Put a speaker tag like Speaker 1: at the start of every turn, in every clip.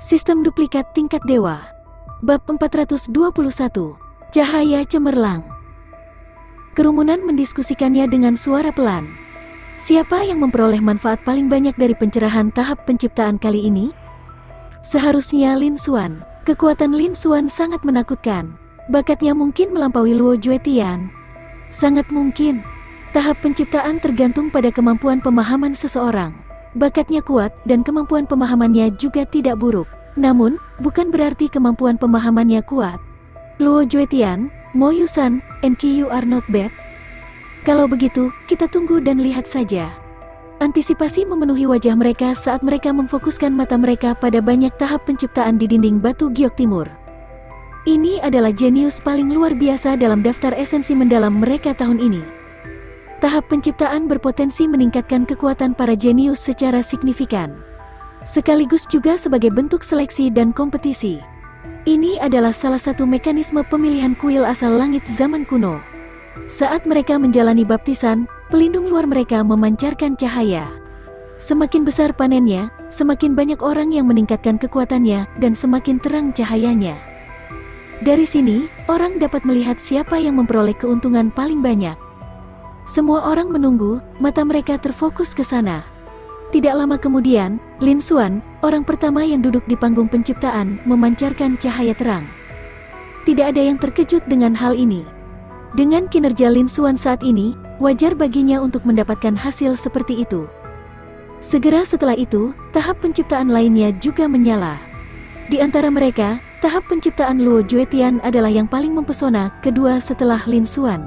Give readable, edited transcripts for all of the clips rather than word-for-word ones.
Speaker 1: Sistem duplikat tingkat dewa. Bab 421. Cahaya cemerlang. Kerumunan mendiskusikannya dengan suara pelan. Siapa yang memperoleh manfaat paling banyak dari pencerahan tahap penciptaan kali ini? Seharusnya Lin Xuan. Kekuatan Lin Xuan sangat menakutkan. Bakatnya mungkin melampaui Luo Juetian. Sangat mungkin. Tahap penciptaan tergantung pada kemampuan pemahaman seseorang. Bakatnya kuat dan kemampuan pemahamannya juga tidak buruk. Namun, bukan berarti kemampuan pemahamannya kuat. Luo Juetian, Mo Yusan, and Qiyu are not bad. Kalau begitu, kita tunggu dan lihat saja. Antisipasi memenuhi wajah mereka saat mereka memfokuskan mata mereka pada banyak tahap penciptaan di dinding batu giok timur. Ini adalah jenius paling luar biasa dalam daftar esensi mendalam mereka tahun ini. Tahap penciptaan berpotensi meningkatkan kekuatan para jenius secara signifikan, sekaligus juga sebagai bentuk seleksi dan kompetisi. Ini adalah salah satu mekanisme pemilihan kuil asal langit zaman kuno. Saat mereka menjalani baptisan, pelindung luar mereka memancarkan cahaya. Semakin besar panennya, semakin banyak orang yang meningkatkan kekuatannya dan semakin terang cahayanya. Dari sini, orang dapat melihat siapa yang memperoleh keuntungan paling banyak. Semua orang menunggu, mata mereka terfokus ke sana. Tidak lama kemudian, Lin Xuan, orang pertama yang duduk di panggung penciptaan, memancarkan cahaya terang. Tidak ada yang terkejut dengan hal ini. Dengan kinerja Lin Xuan saat ini, wajar baginya untuk mendapatkan hasil seperti itu. Segera setelah itu, tahap penciptaan lainnya juga menyala. Di antara mereka, tahap penciptaan Luo Juetian adalah yang paling mempesona, kedua setelah Lin Xuan.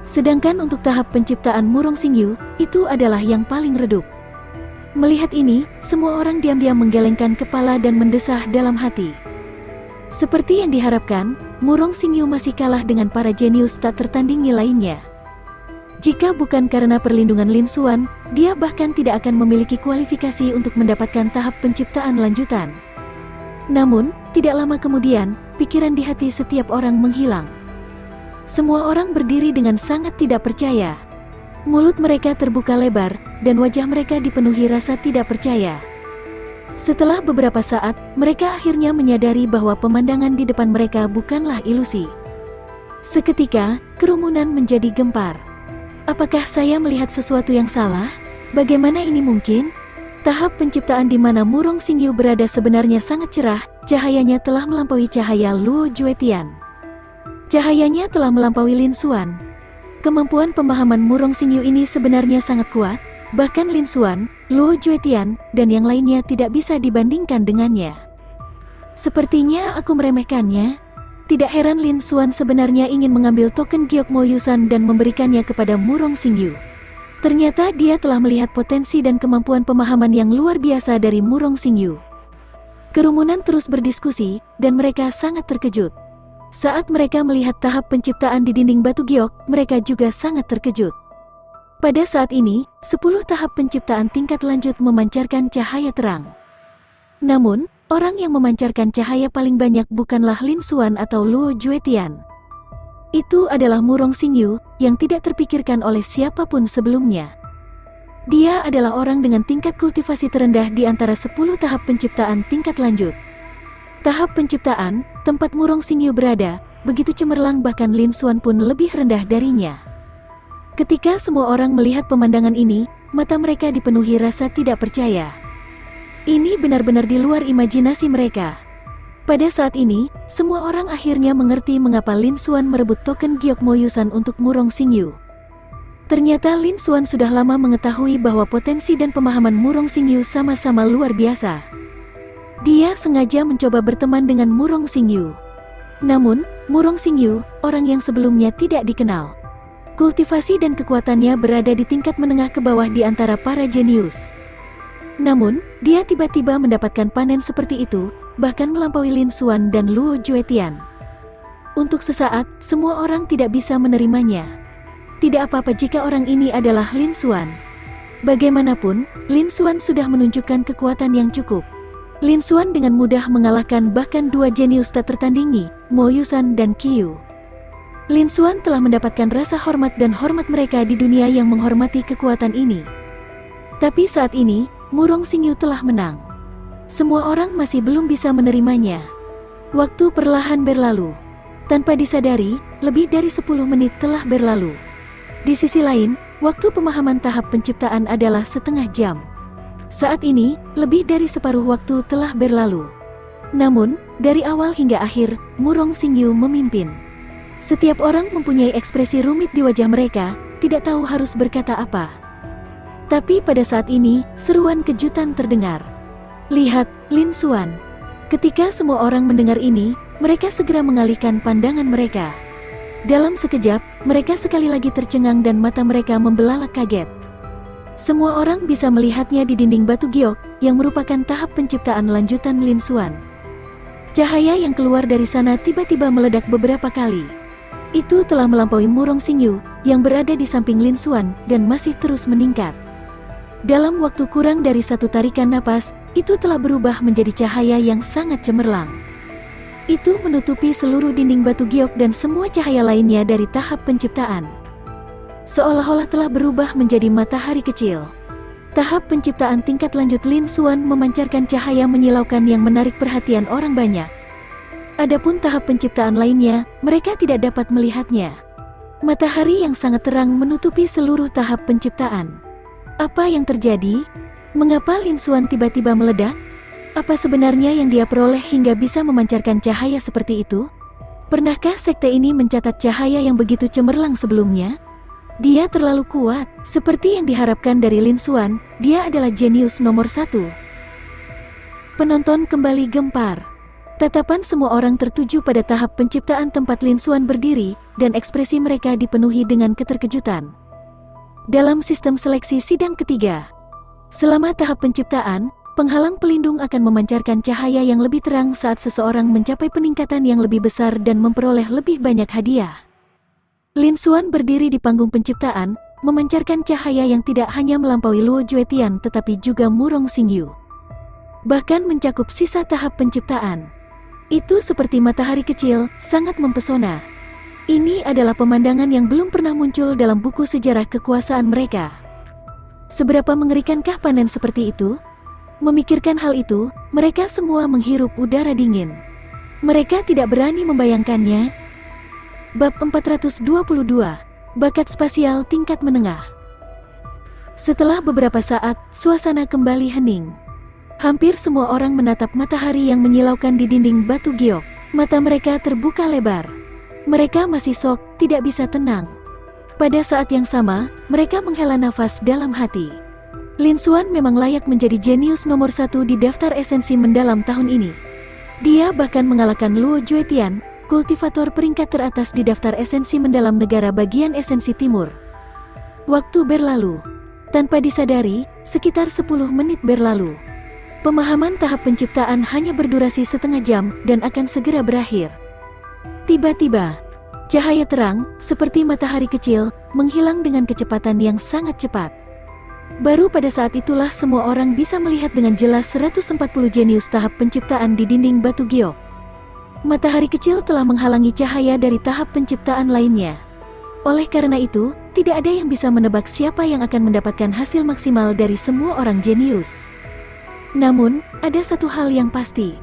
Speaker 1: Sedangkan untuk tahap penciptaan Murong Xingyu, itu adalah yang paling redup. Melihat ini, semua orang diam-diam menggelengkan kepala dan mendesah dalam hati. Seperti yang diharapkan, Murong Xingyu masih kalah dengan para jenius tak tertandingi lainnya. Jika bukan karena perlindungan Lin Xuan, dia bahkan tidak akan memiliki kualifikasi untuk mendapatkan tahap penciptaan lanjutan. Namun, tidak lama kemudian, pikiran di hati setiap orang menghilang. Semua orang berdiri dengan sangat tidak percaya. Mulut mereka terbuka lebar, dan wajah mereka dipenuhi rasa tidak percaya. Setelah beberapa saat, mereka akhirnya menyadari bahwa pemandangan di depan mereka bukanlah ilusi. Seketika, kerumunan menjadi gempar. Apakah saya melihat sesuatu yang salah? Bagaimana ini mungkin? Tahap penciptaan di mana Murong Xingyu berada sebenarnya sangat cerah, cahayanya telah melampaui cahaya Luo Juetian. Cahayanya telah melampaui Lin Xuan. Kemampuan pemahaman Murong Xingyu ini sebenarnya sangat kuat, bahkan Lin Xuan, Luo Juetian, dan yang lainnya tidak bisa dibandingkan dengannya. Sepertinya aku meremehkannya. Tidak heran Lin Xuan sebenarnya ingin mengambil token giok Mo Yusan dan memberikannya kepada Murong Xingyu. Ternyata dia telah melihat potensi dan kemampuan pemahaman yang luar biasa dari Murong Xingyu. Kerumunan terus berdiskusi, dan mereka sangat terkejut. Saat mereka melihat tahap penciptaan di dinding batu giok, mereka juga sangat terkejut. Pada saat ini, 10 tahap penciptaan tingkat lanjut memancarkan cahaya terang. Namun, orang yang memancarkan cahaya paling banyak bukanlah Lin Xuan atau Luo Juetian. Itu adalah Murong Xingyu, yang tidak terpikirkan oleh siapapun sebelumnya. Dia adalah orang dengan tingkat kultivasi terendah di antara 10 tahap penciptaan tingkat lanjut. Tahap penciptaan, tempat Murong Xingyu berada, begitu cemerlang bahkan Lin Xuan pun lebih rendah darinya. Ketika semua orang melihat pemandangan ini, mata mereka dipenuhi rasa tidak percaya. Ini benar-benar di luar imajinasi mereka. Pada saat ini, semua orang akhirnya mengerti mengapa Lin Xuan merebut token giok Mo Yusan untuk Murong Xingyu. Ternyata Lin Xuan sudah lama mengetahui bahwa potensi dan pemahaman Murong Xingyu sama-sama luar biasa. Dia sengaja mencoba berteman dengan Murong Xingyu. Namun, Murong Xingyu, orang yang sebelumnya tidak dikenal. Kultivasi dan kekuatannya berada di tingkat menengah ke bawah di antara para jenius. Namun, dia tiba-tiba mendapatkan panen seperti itu, bahkan melampaui Lin Xuan dan Luo Juetian. Untuk sesaat, semua orang tidak bisa menerimanya. Tidak apa-apa jika orang ini adalah Lin Xuan. Bagaimanapun, Lin Xuan sudah menunjukkan kekuatan yang cukup. Lin Xuan dengan mudah mengalahkan bahkan dua jenius tak tertandingi, Mo Yusan dan Qiyu. Lin Xuan telah mendapatkan rasa hormat dan hormat mereka di dunia yang menghormati kekuatan ini. Tapi saat ini, Murong Xingyu telah menang. Semua orang masih belum bisa menerimanya. Waktu perlahan berlalu. Tanpa disadari, lebih dari 10 menit telah berlalu. Di sisi lain, waktu pemahaman tahap penciptaan adalah setengah jam. Saat ini, lebih dari separuh waktu telah berlalu. Namun, dari awal hingga akhir, Murong Xingyu memimpin. Setiap orang mempunyai ekspresi rumit di wajah mereka, tidak tahu harus berkata apa. Tapi pada saat ini, seruan kejutan terdengar. Lihat, Lin Xuan. Ketika semua orang mendengar ini, mereka segera mengalihkan pandangan mereka. Dalam sekejap, mereka sekali lagi tercengang dan mata mereka membelalak kaget. Semua orang bisa melihatnya di dinding batu giok, yang merupakan tahap penciptaan lanjutan Lin Xuan. Cahaya yang keluar dari sana tiba-tiba meledak beberapa kali. Itu telah melampaui Murong Xingyu, yang berada di samping Lin Xuan, dan masih terus meningkat. Dalam waktu kurang dari satu tarikan napas, itu telah berubah menjadi cahaya yang sangat cemerlang. Itu menutupi seluruh dinding batu giok dan semua cahaya lainnya dari tahap penciptaan. Seolah-olah telah berubah menjadi matahari kecil. Tahap penciptaan tingkat lanjut Lin Xuan memancarkan cahaya menyilaukan yang menarik perhatian orang banyak. Adapun tahap penciptaan lainnya, mereka tidak dapat melihatnya. Matahari yang sangat terang menutupi seluruh tahap penciptaan. Apa yang terjadi? Mengapa Lin Xuan tiba-tiba meledak? Apa sebenarnya yang dia peroleh hingga bisa memancarkan cahaya seperti itu? Pernahkah sekte ini mencatat cahaya yang begitu cemerlang sebelumnya? Dia terlalu kuat, seperti yang diharapkan dari Lin Xuan, dia adalah jenius nomor 1. Penonton kembali gempar. Tatapan semua orang tertuju pada tahap penciptaan tempat Lin Xuan berdiri, dan ekspresi mereka dipenuhi dengan keterkejutan. Dalam sistem seleksi sidang ketiga, selama tahap penciptaan, penghalang pelindung akan memancarkan cahaya yang lebih terang saat seseorang mencapai peningkatan yang lebih besar dan memperoleh lebih banyak hadiah. Lin Xuan berdiri di panggung penciptaan, memancarkan cahaya yang tidak hanya melampaui Luo Juetian tetapi juga Murong Xingyu. Bahkan mencakup sisa tahap penciptaan. Itu seperti matahari kecil, sangat mempesona. Ini adalah pemandangan yang belum pernah muncul dalam buku sejarah kekuasaan mereka. Seberapa mengerikankah panen seperti itu? Memikirkan hal itu, mereka semua menghirup udara dingin. Mereka tidak berani membayangkannya. Bab 422, Bakat Spasial Tingkat Menengah. Setelah beberapa saat, suasana kembali hening. Hampir semua orang menatap matahari yang menyilaukan di dinding batu giok. Mata mereka terbuka lebar. Mereka masih sok, tidak bisa tenang. Pada saat yang sama, mereka menghela nafas dalam hati. Lin Xuan memang layak menjadi jenius nomor 1 di daftar esensi mendalam tahun ini. Dia bahkan mengalahkan Luo Juetian, kultivator peringkat teratas di daftar esensi mendalam negara bagian esensi timur. Waktu berlalu. Tanpa disadari, sekitar 10 menit berlalu. Pemahaman tahap penciptaan hanya berdurasi setengah jam dan akan segera berakhir. Tiba-tiba, cahaya terang, seperti matahari kecil, menghilang dengan kecepatan yang sangat cepat. Baru pada saat itulah semua orang bisa melihat dengan jelas 140 jenius tahap penciptaan di dinding batu giok. Matahari kecil telah menghalangi cahaya dari tahap penciptaan lainnya. Oleh karena itu, tidak ada yang bisa menebak siapa yang akan mendapatkan hasil maksimal dari semua orang jenius. Namun, ada satu hal yang pasti.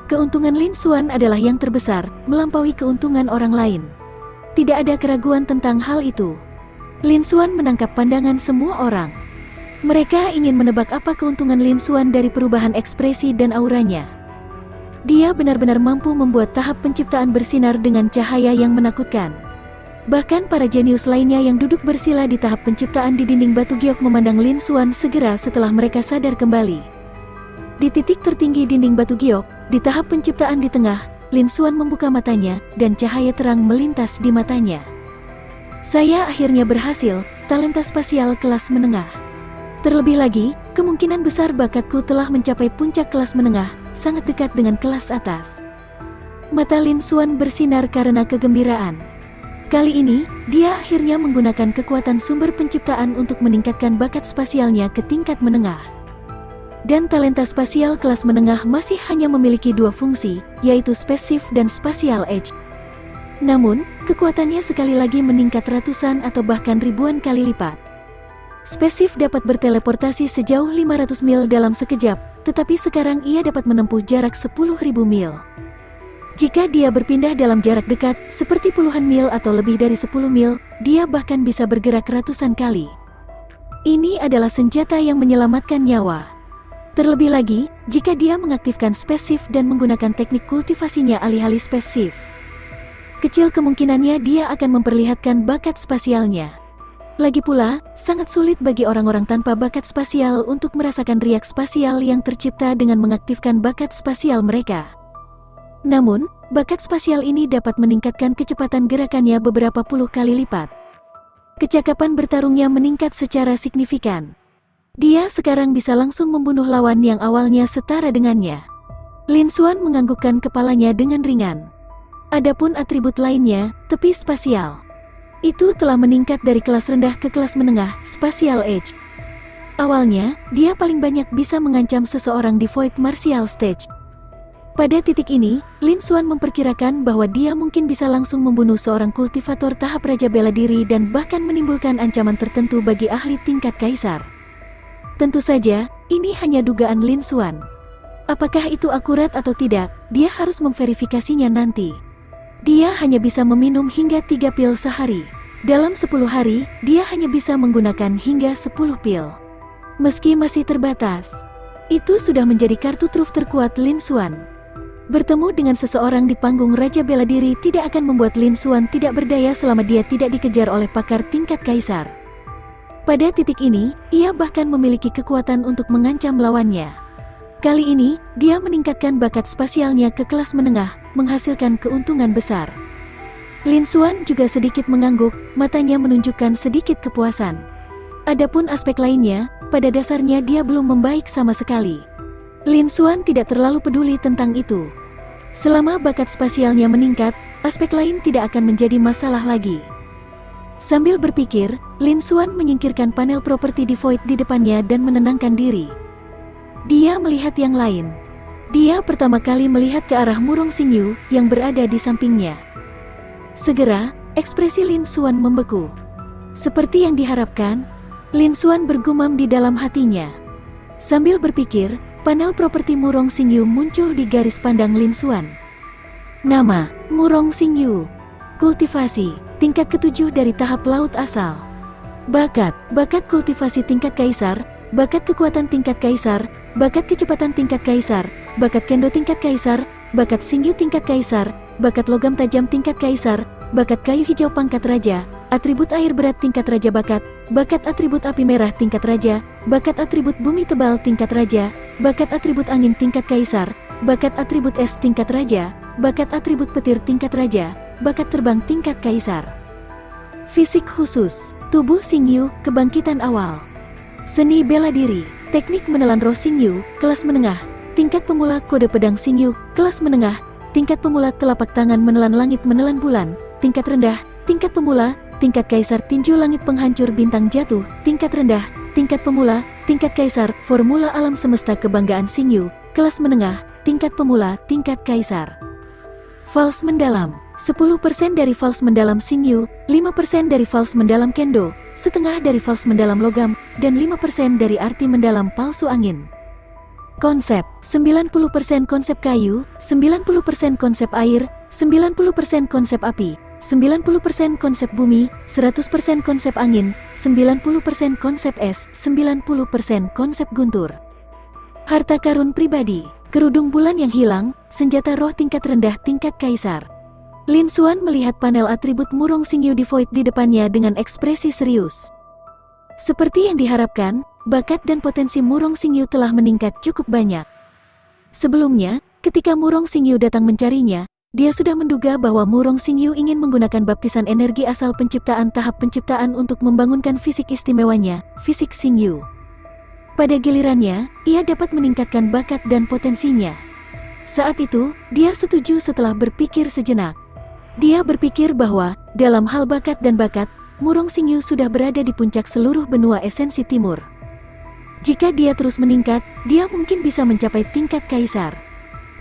Speaker 1: Keuntungan Lin Xuan adalah yang terbesar, melampaui keuntungan orang lain. Tidak ada keraguan tentang hal itu. Lin Xuan menangkap pandangan semua orang. Mereka ingin menebak apa keuntungan Lin Xuan dari perubahan ekspresi dan auranya. Dia benar-benar mampu membuat tahap penciptaan bersinar dengan cahaya yang menakutkan. Bahkan para jenius lainnya yang duduk bersila di tahap penciptaan di dinding batu giok memandang Lin Xuan segera setelah mereka sadar kembali. Di titik tertinggi dinding batu giok, di tahap penciptaan di tengah, Lin Xuan membuka matanya, dan cahaya terang melintas di matanya. Saya akhirnya berhasil, talenta spasial kelas menengah. Terlebih lagi, kemungkinan besar bakatku telah mencapai puncak kelas menengah, sangat dekat dengan kelas atas. Mata Lin Xuan bersinar karena kegembiraan. Kali ini, dia akhirnya menggunakan kekuatan sumber penciptaan untuk meningkatkan bakat spasialnya ke tingkat menengah. Dan talenta spasial kelas menengah masih hanya memiliki 2 fungsi, yaitu spesif dan spatial edge. Namun, kekuatannya sekali lagi meningkat ratusan atau bahkan ribuan kali lipat. Spesif dapat berteleportasi sejauh 500 mil dalam sekejap, tetapi sekarang ia dapat menempuh jarak 10.000 mil. Jika dia berpindah dalam jarak dekat, seperti puluhan mil atau lebih dari 10 mil, dia bahkan bisa bergerak ratusan kali. Ini adalah senjata yang menyelamatkan nyawa. Terlebih lagi, jika dia mengaktifkan Space Shift dan menggunakan teknik kultivasinya alih-alih Space Shift, kecil kemungkinannya dia akan memperlihatkan bakat spasialnya. Lagi pula, sangat sulit bagi orang-orang tanpa bakat spasial untuk merasakan riak spasial yang tercipta dengan mengaktifkan bakat spasial mereka. Namun, bakat spasial ini dapat meningkatkan kecepatan gerakannya beberapa puluh kali lipat. Kecakapan bertarungnya meningkat secara signifikan. Dia sekarang bisa langsung membunuh lawan yang awalnya setara dengannya. Lin Xuan menganggukkan kepalanya dengan ringan. Adapun atribut lainnya, tepi spasial, itu telah meningkat dari kelas rendah ke kelas menengah, Spatial Edge. Awalnya, dia paling banyak bisa mengancam seseorang di Void Martial Stage. Pada titik ini, Lin Xuan memperkirakan bahwa dia mungkin bisa langsung membunuh seorang kultivator tahap Raja Bela Diri dan bahkan menimbulkan ancaman tertentu bagi ahli tingkat Kaisar. Tentu saja, ini hanya dugaan Lin Xuan. Apakah itu akurat atau tidak, dia harus memverifikasinya nanti. Dia hanya bisa meminum hingga 3 pil sehari. Dalam 10 hari, dia hanya bisa menggunakan hingga 10 pil. Meski masih terbatas, itu sudah menjadi kartu truf terkuat Lin Xuan. Bertemu dengan seseorang di panggung Raja Bela Diri tidak akan membuat Lin Xuan tidak berdaya selama dia tidak dikejar oleh pakar tingkat Kaisar. Pada titik ini, ia bahkan memiliki kekuatan untuk mengancam lawannya. Kali ini, dia meningkatkan bakat spasialnya ke kelas menengah, menghasilkan keuntungan besar. Lin Xuan juga sedikit mengangguk, matanya menunjukkan sedikit kepuasan. Adapun aspek lainnya, pada dasarnya dia belum membaik sama sekali. Lin Xuan tidak terlalu peduli tentang itu. Selama bakat spasialnya meningkat, aspek lain tidak akan menjadi masalah lagi. Sambil berpikir, Lin Xuan menyingkirkan panel properti di Void di depannya dan menenangkan diri. Dia melihat yang lain. Dia pertama kali melihat ke arah Murong Xingyu yang berada di sampingnya. Segera, ekspresi Lin Xuan membeku. Seperti yang diharapkan, Lin Xuan bergumam di dalam hatinya. Sambil berpikir, panel properti Murong Xingyu muncul di garis pandang Lin Xuan. Nama, Murong Xingyu. Kultivasi, tingkat ke-7 dari tahap laut asal. Bakat kultivasi tingkat Kaisar, bakat kekuatan tingkat Kaisar, bakat kecepatan tingkat Kaisar, bakat kendo tingkat Kaisar, bakat Xingyu tingkat Kaisar, bakat logam tajam tingkat Kaisar, bakat kayu hijau pangkat Raja, atribut air berat tingkat Raja bakat atribut api merah tingkat Raja, bakat atribut bumi tebal tingkat Raja, bakat atribut angin tingkat Kaisar, bakat atribut es tingkat Raja, bakat atribut petir tingkat Raja, bakat terbang tingkat Kaisar. Fisik khusus, tubuh Xingyu, kebangkitan awal. Seni bela diri, teknik menelan roh Xingyu, kelas menengah, tingkat pemula kode pedang Xingyu, kelas menengah, tingkat pemula telapak tangan menelan langit menelan bulan, tingkat rendah, tingkat pemula, tingkat Kaisar tinju langit penghancur bintang jatuh, tingkat rendah, tingkat pemula, tingkat Kaisar, formula alam semesta kebanggaan Xingyu, kelas menengah, tingkat pemula, tingkat Kaisar. Fals mendalam, 10% dari fals mendalam Xingyu, 5% dari fals mendalam Kendo, setengah dari fals mendalam logam, dan 5% dari arti mendalam palsu angin. Konsep, 90% konsep kayu, 90% konsep air, 90% konsep api, 90% konsep bumi, 100% konsep angin, 90% konsep es, 90% konsep guntur. Harta karun pribadi, kerudung bulan yang hilang, senjata roh tingkat rendah tingkat Kaisar. Lin Xuan melihat panel atribut Murong Xingyu di Void di depannya dengan ekspresi serius. Seperti yang diharapkan, bakat dan potensi Murong Xingyu telah meningkat cukup banyak. Sebelumnya, ketika Murong Xingyu datang mencarinya, dia sudah menduga bahwa Murong Xingyu ingin menggunakan baptisan energi asal penciptaan tahap penciptaan untuk membangunkan fisik istimewanya, fisik Xingyu. Pada gilirannya, ia dapat meningkatkan bakat dan potensinya. Saat itu, dia setuju setelah berpikir sejenak. Dia berpikir bahwa, dalam hal bakat dan bakat, Murong Xingyu sudah berada di puncak seluruh benua esensi timur. Jika dia terus meningkat, dia mungkin bisa mencapai tingkat Kaisar.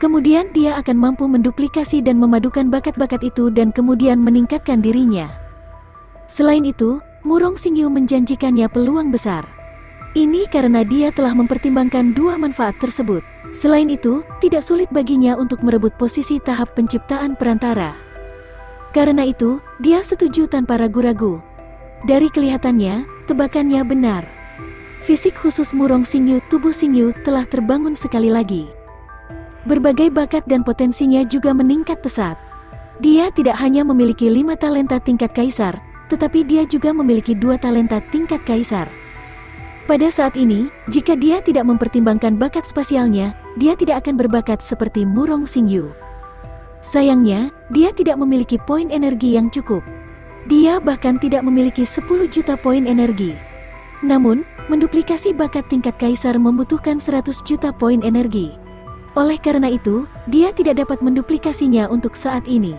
Speaker 1: Kemudian dia akan mampu menduplikasi dan memadukan bakat-bakat itu dan kemudian meningkatkan dirinya. Selain itu, Murong Xingyu menjanjikannya peluang besar. Ini karena dia telah mempertimbangkan dua manfaat tersebut. Selain itu, tidak sulit baginya untuk merebut posisi tahap penciptaan perantara. Karena itu, dia setuju tanpa ragu-ragu. Dari kelihatannya, tebakannya benar. Fisik khusus Murong Xingyu, tubuh Xingyu telah terbangun sekali lagi. Berbagai bakat dan potensinya juga meningkat pesat. Dia tidak hanya memiliki 5 talenta tingkat kaisar, tetapi dia juga memiliki 2 talenta tingkat kaisar. Pada saat ini, jika dia tidak mempertimbangkan bakat spasialnya, dia tidak akan berbakat seperti Murong Xingyu. Sayangnya, dia tidak memiliki poin energi yang cukup. Dia bahkan tidak memiliki 10 juta poin energi. Namun, menduplikasi bakat tingkat kaisar membutuhkan 100 juta poin energi. Oleh karena itu, dia tidak dapat menduplikasinya untuk saat ini.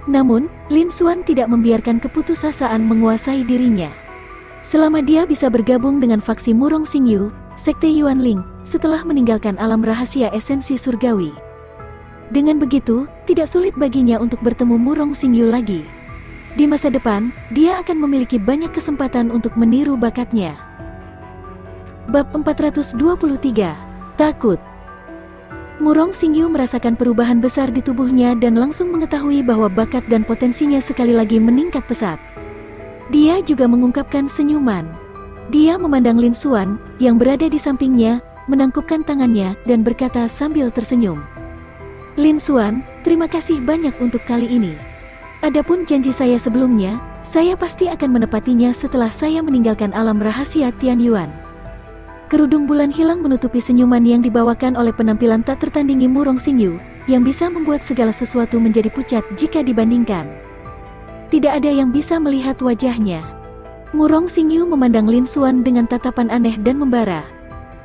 Speaker 1: Namun, Lin Xuan tidak membiarkan keputusasaan menguasai dirinya. Selama dia bisa bergabung dengan faksi Murong Xingyu, Sekte Yuanling, setelah meninggalkan alam rahasia esensi surgawi. Dengan begitu, tidak sulit baginya untuk bertemu Murong Xingyu lagi. Di masa depan, dia akan memiliki banyak kesempatan untuk meniru bakatnya. Bab 423. Takut. Murong Xingyu merasakan perubahan besar di tubuhnya dan langsung mengetahui bahwa bakat dan potensinya sekali lagi meningkat pesat. Dia juga mengungkapkan senyuman. Dia memandang Lin Xuan, yang berada di sampingnya, menangkupkan tangannya dan berkata sambil tersenyum. Lin Xuan, terima kasih banyak untuk kali ini. Adapun janji saya sebelumnya, saya pasti akan menepatinya setelah saya meninggalkan alam rahasia Tianyuan. Kerudung bulan hilang menutupi senyuman yang dibawakan oleh penampilan tak tertandingi Murong Xingyu, yang bisa membuat segala sesuatu menjadi pucat jika dibandingkan. Tidak ada yang bisa melihat wajahnya. Murong Xingyu memandang Lin Xuan dengan tatapan aneh dan membara.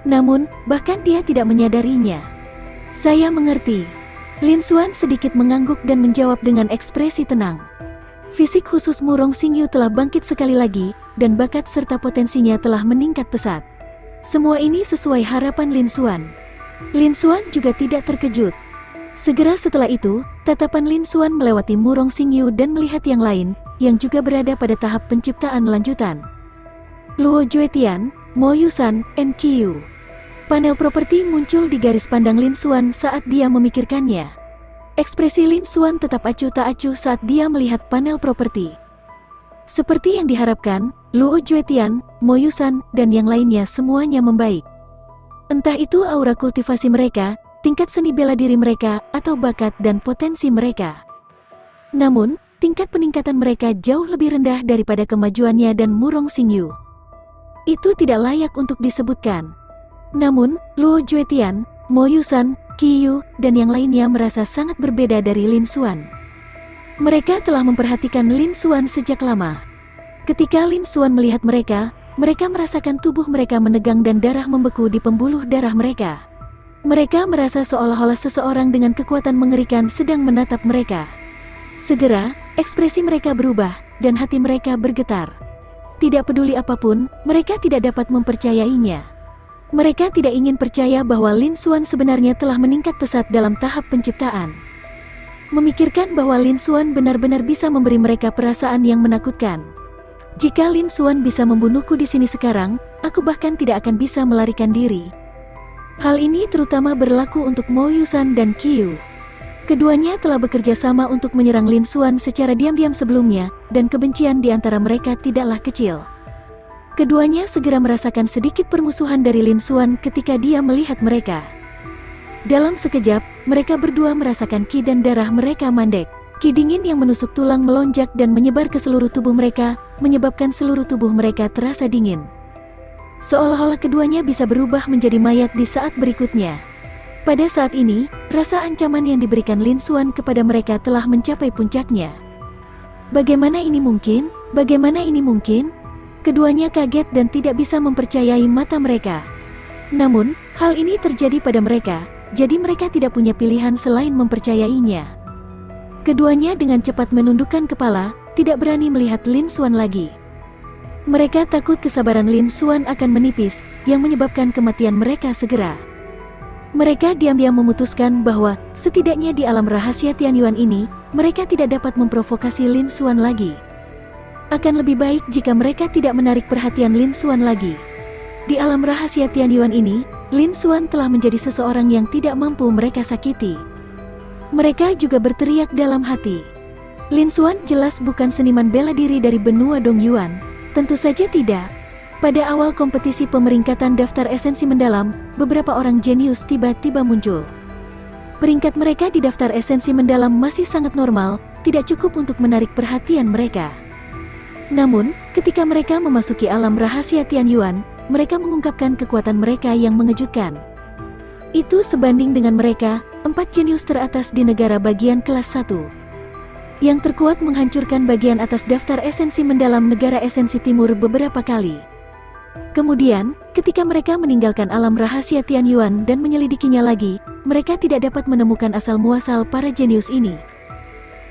Speaker 1: Namun, bahkan dia tidak menyadarinya. Saya mengerti. Lin Xuan sedikit mengangguk dan menjawab dengan ekspresi tenang. Fisik khusus Murong Xingyu telah bangkit sekali lagi, dan bakat serta potensinya telah meningkat pesat. Semua ini sesuai harapan Lin Xuan. Lin Xuan juga tidak terkejut. Segera setelah itu, tatapan Lin Xuan melewati Murong Xingyu dan melihat yang lain, yang juga berada pada tahap penciptaan lanjutan. Luo Juetian, Mo Yusan, dan Qiyu. Panel properti muncul di garis pandang Lin Xuan saat dia memikirkannya. Ekspresi Lin Xuan tetap acuh tak acuh saat dia melihat panel properti. Seperti yang diharapkan, Luo Juetian, Mo Yusan, dan yang lainnya semuanya membaik. Entah itu aura kultivasi mereka, tingkat seni bela diri mereka, atau bakat dan potensi mereka. Namun, tingkat peningkatan mereka jauh lebih rendah daripada kemajuannya dan Murong Xingyu. Itu tidak layak untuk disebutkan. Namun, Luo Juetian, Mo Yusan, Qiyu, dan yang lainnya merasa sangat berbeda dari Lin Xuan. Mereka telah memperhatikan Lin Xuan sejak lama. Ketika Lin Xuan melihat mereka, mereka merasakan tubuh mereka menegang dan darah membeku di pembuluh darah mereka. Mereka merasa seolah-olah seseorang dengan kekuatan mengerikan sedang menatap mereka. Segera, ekspresi mereka berubah, dan hati mereka bergetar. Tidak peduli apapun, mereka tidak dapat mempercayainya. Mereka tidak ingin percaya bahwa Lin Xuan sebenarnya telah meningkat pesat dalam tahap penciptaan. Memikirkan bahwa Lin Xuan benar-benar bisa memberi mereka perasaan yang menakutkan. Jika Lin Xuan bisa membunuhku di sini sekarang, aku bahkan tidak akan bisa melarikan diri. Hal ini terutama berlaku untuk Mo Yusan dan Qiyu. Keduanya telah bekerja sama untuk menyerang Lin Xuan secara diam-diam sebelumnya, dan kebencian di antara mereka tidaklah kecil. Keduanya segera merasakan sedikit permusuhan dari Lin Xuan ketika dia melihat mereka. Dalam sekejap, mereka berdua merasakan ki dan darah mereka mandek. Ki dingin yang menusuk tulang melonjak dan menyebar ke seluruh tubuh mereka, menyebabkan seluruh tubuh mereka terasa dingin. Seolah-olah keduanya bisa berubah menjadi mayat di saat berikutnya. Pada saat ini, rasa ancaman yang diberikan Lin Xuan kepada mereka telah mencapai puncaknya. Bagaimana ini mungkin? Bagaimana ini mungkin? Keduanya kaget dan tidak bisa mempercayai mata mereka. Namun, hal ini terjadi pada mereka, jadi mereka tidak punya pilihan selain mempercayainya. Keduanya dengan cepat menundukkan kepala, tidak berani melihat Lin Xuan lagi. Mereka takut kesabaran Lin Xuan akan menipis, yang menyebabkan kematian mereka segera. Mereka diam-diam memutuskan bahwa, setidaknya di alam rahasia Tianyuan ini, mereka tidak dapat memprovokasi Lin Xuan lagi. Akan lebih baik jika mereka tidak menarik perhatian Lin Xuan lagi. Di alam rahasia Tianyuan ini, Lin Xuan telah menjadi seseorang yang tidak mampu mereka sakiti. Mereka juga berteriak dalam hati. Lin Xuan jelas bukan seniman bela diri dari benua Dongyuan. Tentu saja tidak. Pada awal kompetisi pemeringkatan daftar esensi mendalam, beberapa orang jenius tiba-tiba muncul. Peringkat mereka di daftar esensi mendalam masih sangat normal, tidak cukup untuk menarik perhatian mereka. Namun, ketika mereka memasuki alam rahasia Tianyuan, mereka mengungkapkan kekuatan mereka yang mengejutkan. Itu sebanding dengan mereka, 4 jenius teratas di negara bagian kelas 1. Yang terkuat menghancurkan bagian atas daftar esensi mendalam negara esensi timur beberapa kali. Kemudian, ketika mereka meninggalkan alam rahasia Tianyuan dan menyelidikinya lagi, mereka tidak dapat menemukan asal-muasal para jenius ini.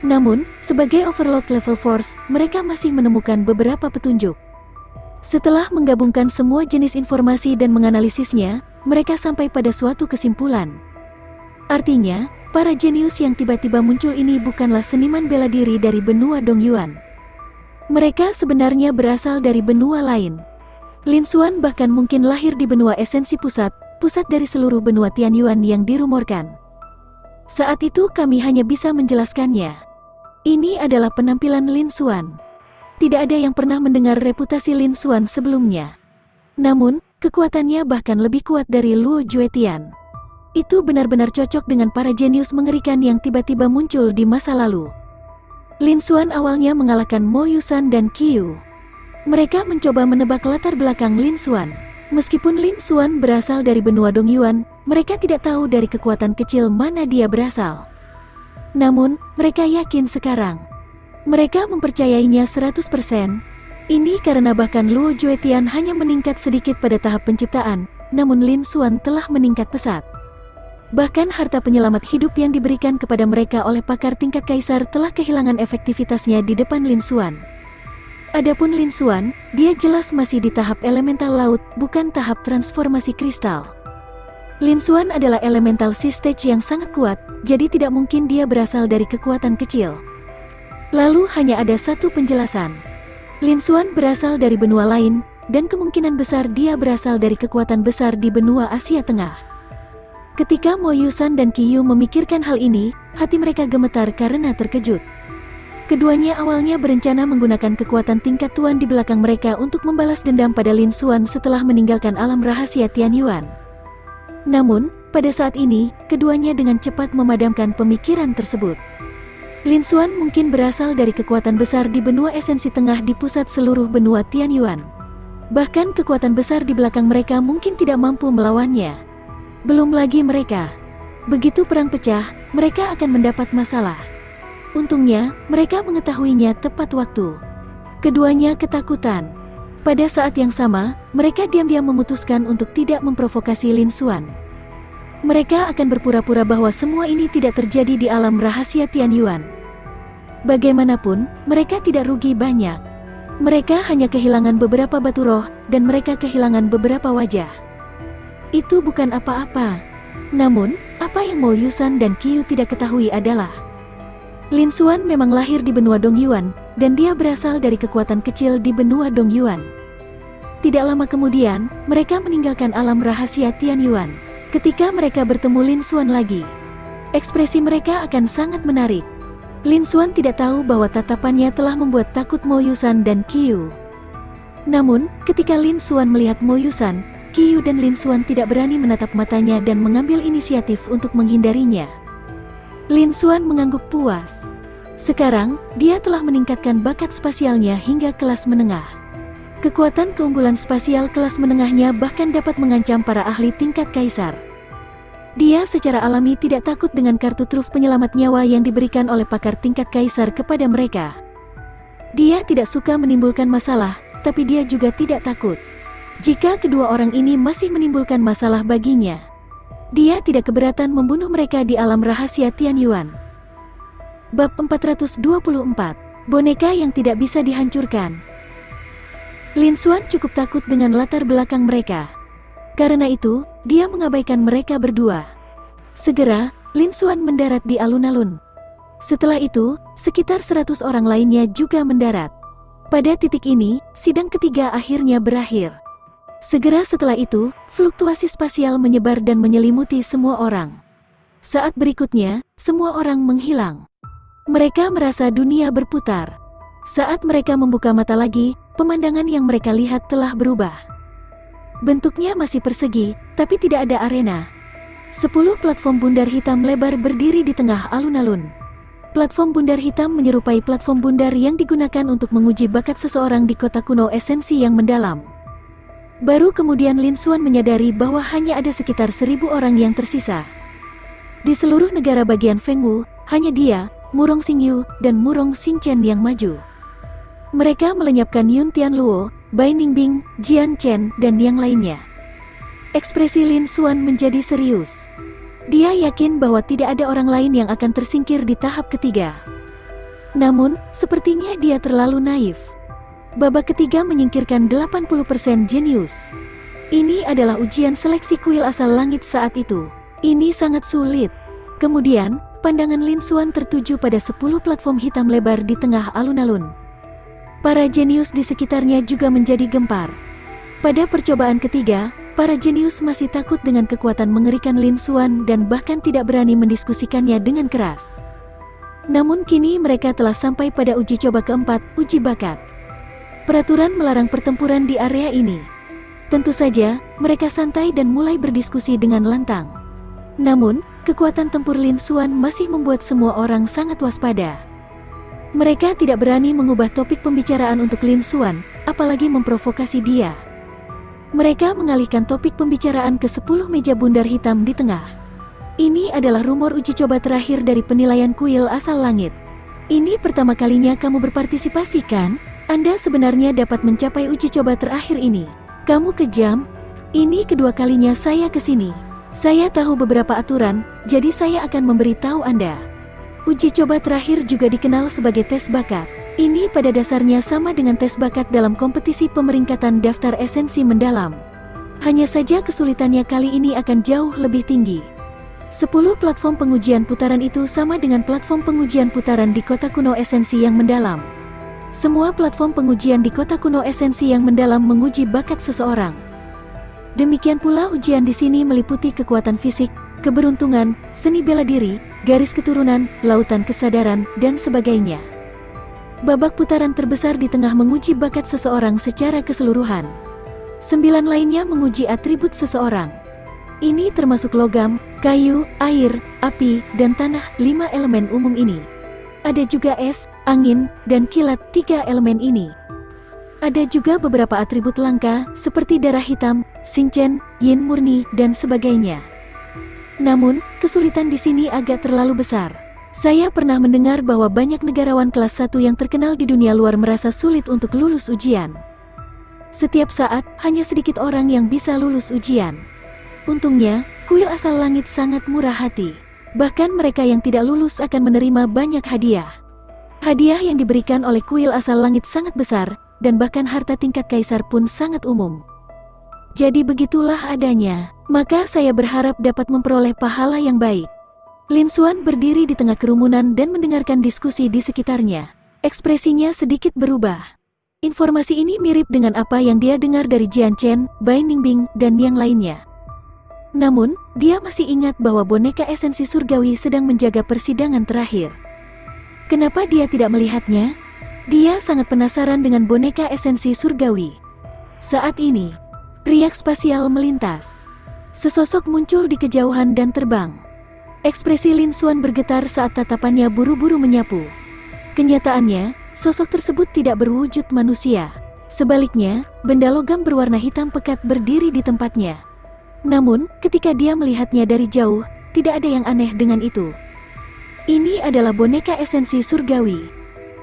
Speaker 1: Namun, sebagai overload level force, mereka masih menemukan beberapa petunjuk. Setelah menggabungkan semua jenis informasi dan menganalisisnya, mereka sampai pada suatu kesimpulan. Artinya, para jenius yang tiba-tiba muncul ini bukanlah seniman bela diri dari benua Dongyuan. Mereka sebenarnya berasal dari benua lain. Lin Xuan bahkan mungkin lahir di benua esensi pusat dari seluruh benua Tianyuan yang dirumorkan. Saat itu kami hanya bisa menjelaskannya. Ini adalah penampilan Lin Xuan. Tidak ada yang pernah mendengar reputasi Lin Xuan sebelumnya. Namun, kekuatannya bahkan lebih kuat dari Luo Juetian. Itu benar-benar cocok dengan para jenius mengerikan yang tiba-tiba muncul di masa lalu. Lin Xuan awalnya mengalahkan Mo Yusan dan Qiyu. Mereka mencoba menebak latar belakang Lin Xuan. Meskipun Lin Xuan berasal dari benua Dongyuan, mereka tidak tahu dari kekuatan kecil mana dia berasal. Namun, mereka yakin sekarang. Mereka mempercayainya 100%. Ini karena bahkan Luo Juetian hanya meningkat sedikit pada tahap penciptaan, namun Lin Xuan telah meningkat pesat. Bahkan harta penyelamat hidup yang diberikan kepada mereka oleh pakar tingkat kaisar telah kehilangan efektivitasnya di depan Lin Xuan. Adapun Lin Xuan, dia jelas masih di tahap elemental laut, bukan tahap transformasi kristal. Lin Xuan adalah elemental sea stage yang sangat kuat, jadi tidak mungkin dia berasal dari kekuatan kecil. Lalu hanya ada satu penjelasan. Lin Xuan berasal dari benua lain, dan kemungkinan besar dia berasal dari kekuatan besar di benua Asia Tengah. Ketika Mo Yusan dan Qiyu memikirkan hal ini, hati mereka gemetar karena terkejut. Keduanya awalnya berencana menggunakan kekuatan tingkat tuan di belakang mereka untuk membalas dendam pada Lin Xuan setelah meninggalkan alam rahasia Tianyuan. Namun, pada saat ini, keduanya dengan cepat memadamkan pemikiran tersebut. Lin Xuan mungkin berasal dari kekuatan besar di benua esensi tengah di pusat seluruh benua Tianyuan. Bahkan kekuatan besar di belakang mereka mungkin tidak mampu melawannya. Belum lagi mereka. Begitu perang pecah, mereka akan mendapat masalah. Untungnya, mereka mengetahuinya tepat waktu. Keduanya ketakutan. Pada saat yang sama, mereka diam-diam memutuskan untuk tidak memprovokasi Lin Xuan. Mereka akan berpura-pura bahwa semua ini tidak terjadi di alam rahasia Tianyuan. Bagaimanapun, mereka tidak rugi banyak. Mereka hanya kehilangan beberapa batu roh, dan mereka kehilangan beberapa wajah. Itu bukan apa-apa. Namun, apa yang Mo Yusan dan Qiyu tidak ketahui adalah Lin Xuan memang lahir di benua Dongyuan, dan dia berasal dari kekuatan kecil di benua Dongyuan. Tidak lama kemudian, mereka meninggalkan alam rahasia Tianyuan. Ketika mereka bertemu Lin Xuan lagi, ekspresi mereka akan sangat menarik. Lin Xuan tidak tahu bahwa tatapannya telah membuat takut Mo Yusan dan Qiyu. Namun, ketika Lin Xuan melihat Mo Yusan, Qiyu dan Lin Xuan tidak berani menatap matanya dan mengambil inisiatif untuk menghindarinya. Lin Xuan mengangguk puas. Sekarang, dia telah meningkatkan bakat spasialnya hingga kelas menengah. Kekuatan keunggulan spasial kelas menengahnya bahkan dapat mengancam para ahli tingkat kaisar. Dia secara alami tidak takut dengan kartu truf penyelamat nyawa yang diberikan oleh pakar tingkat kaisar kepada mereka. Dia tidak suka menimbulkan masalah, tapi dia juga tidak takut jika kedua orang ini masih menimbulkan masalah baginya. Dia tidak keberatan membunuh mereka di alam rahasia Tianyuan. Bab 424, Boneka yang tidak bisa dihancurkan. Lin Xuan cukup takut dengan latar belakang mereka. Karena itu, dia mengabaikan mereka berdua. Segera, Lin Xuan mendarat di alun-alun. Setelah itu, sekitar 100 orang lainnya juga mendarat. Pada titik ini, sidang ketiga akhirnya berakhir. Segera setelah itu, fluktuasi spasial menyebar dan menyelimuti semua orang. Saat berikutnya, semua orang menghilang. Mereka merasa dunia berputar. Saat mereka membuka mata lagi, pemandangan yang mereka lihat telah berubah. Bentuknya masih persegi, tapi tidak ada arena. 10 platform bundar hitam lebar berdiri di tengah alun-alun. Platform bundar hitam menyerupai platform bundar yang digunakan untuk menguji bakat seseorang di kota kuno esensi yang mendalam. Baru kemudian Lin Xuan menyadari bahwa hanya ada sekitar 1000 orang yang tersisa. Di seluruh negara bagian Fengwu, hanya dia, Murong Xingyu, dan Murong Xingchen yang maju. Mereka melenyapkan Yun Tianluo, Bai Ningbing, Jian Chen, dan yang lainnya. Ekspresi Lin Xuan menjadi serius. Dia yakin bahwa tidak ada orang lain yang akan tersingkir di tahap ketiga. Namun, sepertinya dia terlalu naif. Babak ketiga menyingkirkan 80% jenius. Ini adalah ujian seleksi kuil asal langit saat itu. Ini sangat sulit. Kemudian, pandangan Lin Xuan tertuju pada 10 platform hitam lebar di tengah alun-alun. Para jenius di sekitarnya juga menjadi gempar. Pada percobaan ketiga, para jenius masih takut dengan kekuatan mengerikan Lin Xuan dan bahkan tidak berani mendiskusikannya dengan keras. Namun kini mereka telah sampai pada uji coba keempat, uji bakat. Peraturan melarang pertempuran di area ini. Tentu saja, mereka santai dan mulai berdiskusi dengan lantang. Namun, kekuatan tempur Lin Xuan masih membuat semua orang sangat waspada. Mereka tidak berani mengubah topik pembicaraan untuk Lin Xuan, apalagi memprovokasi dia. Mereka mengalihkan topik pembicaraan ke 10 meja bundar hitam di tengah. Ini adalah rumor uji coba terakhir dari penilaian kuil asal langit. Ini pertama kalinya kamu berpartisipasi, kan? Anda sebenarnya dapat mencapai uji coba terakhir ini. Kamu kejam. Ini kedua kalinya saya ke sini. Saya tahu beberapa aturan, jadi saya akan memberitahu Anda. Uji coba terakhir juga dikenal sebagai tes bakat. Ini pada dasarnya sama dengan tes bakat dalam kompetisi pemeringkatan daftar esensi mendalam. Hanya saja kesulitannya kali ini akan jauh lebih tinggi. 10 platform pengujian putaran itu sama dengan platform pengujian putaran di kota kuno esensi yang mendalam. Semua platform pengujian di kota kuno esensi yang mendalam menguji bakat seseorang. Demikian pula ujian di sini meliputi kekuatan fisik, keberuntungan, seni bela diri, garis keturunan, lautan kesadaran, dan sebagainya. Babak putaran terbesar di tengah menguji bakat seseorang secara keseluruhan. 9 lainnya menguji atribut seseorang. Ini termasuk logam, kayu, air, api, dan tanah, 5 elemen umum ini. Ada juga es, angin, dan kilat, 3 elemen ini. Ada juga beberapa atribut langka, seperti darah hitam, Xingchen, yin murni, dan sebagainya. Namun, kesulitan di sini agak terlalu besar. Saya pernah mendengar bahwa banyak negarawan kelas 1 yang terkenal di dunia luar merasa sulit untuk lulus ujian. Setiap saat, hanya sedikit orang yang bisa lulus ujian. Untungnya, kuil asal langit sangat murah hati. Bahkan mereka yang tidak lulus akan menerima banyak hadiah. Hadiah yang diberikan oleh kuil asal langit sangat besar, dan bahkan harta tingkat kaisar pun sangat umum. Jadi begitulah adanya, maka saya berharap dapat memperoleh pahala yang baik. Lin Xuan berdiri di tengah kerumunan dan mendengarkan diskusi di sekitarnya. Ekspresinya sedikit berubah. Informasi ini mirip dengan apa yang dia dengar dari Jian Chen, Bai Ningbing, dan yang lainnya. Namun, dia masih ingat bahwa boneka esensi surgawi sedang menjaga persidangan terakhir. Kenapa dia tidak melihatnya? Dia sangat penasaran dengan boneka esensi surgawi. Saat ini, riak spasial melintas. Sesosok muncul di kejauhan dan terbang. Ekspresi Lin Xuan bergetar saat tatapannya buru-buru menyapu. Kenyataannya, sosok tersebut tidak berwujud manusia. Sebaliknya, benda logam berwarna hitam pekat berdiri di tempatnya. Namun, ketika dia melihatnya dari jauh, tidak ada yang aneh dengan itu. Ini adalah boneka esensi surgawi.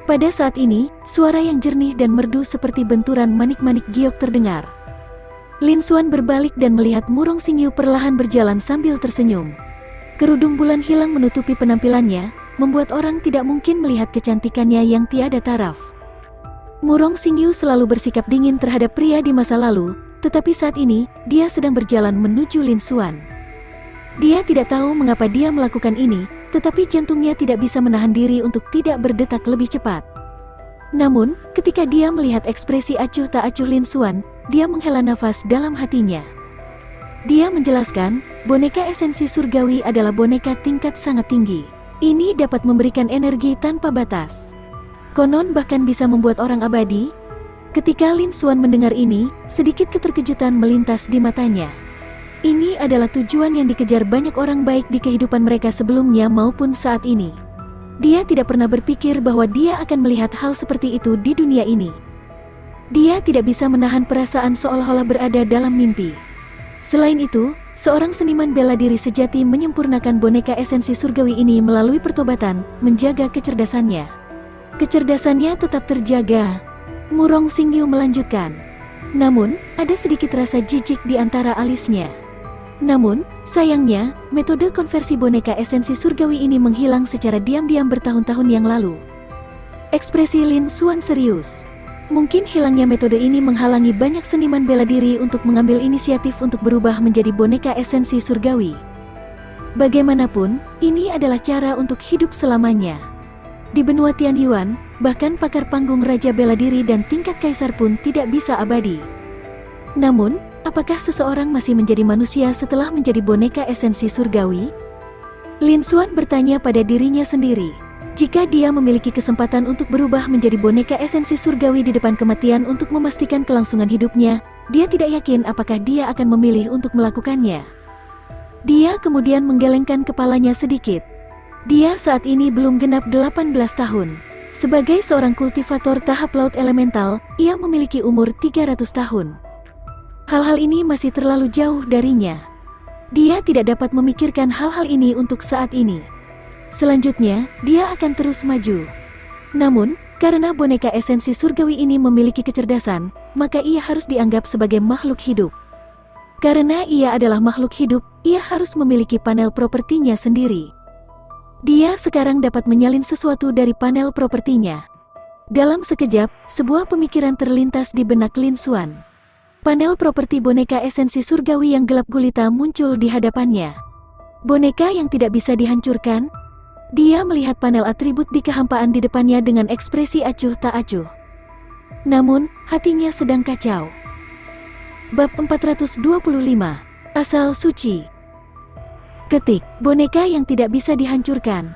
Speaker 1: Pada saat ini, suara yang jernih dan merdu seperti benturan manik-manik giok terdengar. Lin Xuan berbalik dan melihat Murong Xingyu perlahan berjalan sambil tersenyum. Kerudung bulan hilang menutupi penampilannya, membuat orang tidak mungkin melihat kecantikannya yang tiada taraf. Murong Xingyu selalu bersikap dingin terhadap pria di masa lalu, tetapi saat ini, dia sedang berjalan menuju Lin Xuan. Dia tidak tahu mengapa dia melakukan ini, tetapi jantungnya tidak bisa menahan diri untuk tidak berdetak lebih cepat. Namun, ketika dia melihat ekspresi acuh tak acuh Lin Xuan, dia menghela nafas dalam hatinya. Dia menjelaskan, boneka esensi surgawi adalah boneka tingkat sangat tinggi. Ini dapat memberikan energi tanpa batas. Konon bahkan bisa membuat orang abadi. Ketika Lin Xuan mendengar ini, sedikit keterkejutan melintas di matanya. Ini adalah tujuan yang dikejar banyak orang baik di kehidupan mereka sebelumnya maupun saat ini. Dia tidak pernah berpikir bahwa dia akan melihat hal seperti itu di dunia ini. Dia tidak bisa menahan perasaan seolah-olah berada dalam mimpi. Selain itu, seorang seniman bela diri sejati menyempurnakan boneka esensi surgawi ini melalui pertobatan, menjaga kecerdasannya. Kecerdasannya tetap terjaga. Murong Xingyu melanjutkan. Namun, ada sedikit rasa jijik di antara alisnya. Namun, sayangnya, metode konversi boneka esensi surgawi ini menghilang secara diam-diam bertahun-tahun yang lalu. Ekspresi Lin Xuan serius. Mungkin hilangnya metode ini menghalangi banyak seniman bela diri untuk mengambil inisiatif untuk berubah menjadi boneka esensi surgawi. Bagaimanapun, ini adalah cara untuk hidup selamanya. Di benua Tianyuan, bahkan pakar panggung raja bela diri dan tingkat kaisar pun tidak bisa abadi. Namun, apakah seseorang masih menjadi manusia setelah menjadi boneka esensi surgawi? Lin Xuan bertanya pada dirinya sendiri. Jika dia memiliki kesempatan untuk berubah menjadi boneka esensi surgawi di depan kematian untuk memastikan kelangsungan hidupnya, dia tidak yakin apakah dia akan memilih untuk melakukannya. Dia kemudian menggelengkan kepalanya sedikit. Dia saat ini belum genap 18 tahun. Sebagai seorang kultivator tahap laut elemental, ia memiliki umur 300 tahun. Hal-hal ini masih terlalu jauh darinya. Dia tidak dapat memikirkan hal-hal ini untuk saat ini. Selanjutnya, dia akan terus maju. Namun, karena boneka esensi surgawi ini memiliki kecerdasan, maka ia harus dianggap sebagai makhluk hidup. Karena ia adalah makhluk hidup, ia harus memiliki panel propertinya sendiri. Dia sekarang dapat menyalin sesuatu dari panel propertinya. Dalam sekejap, sebuah pemikiran terlintas di benak Lin Xuan. Panel properti boneka esensi surgawi yang gelap gulita muncul di hadapannya. Boneka yang tidak bisa dihancurkan. Dia melihat panel atribut di kehampaan di depannya dengan ekspresi acuh tak acuh. Namun, hatinya sedang kacau. Bab 425. Asal suci. Ketik, boneka yang tidak bisa dihancurkan.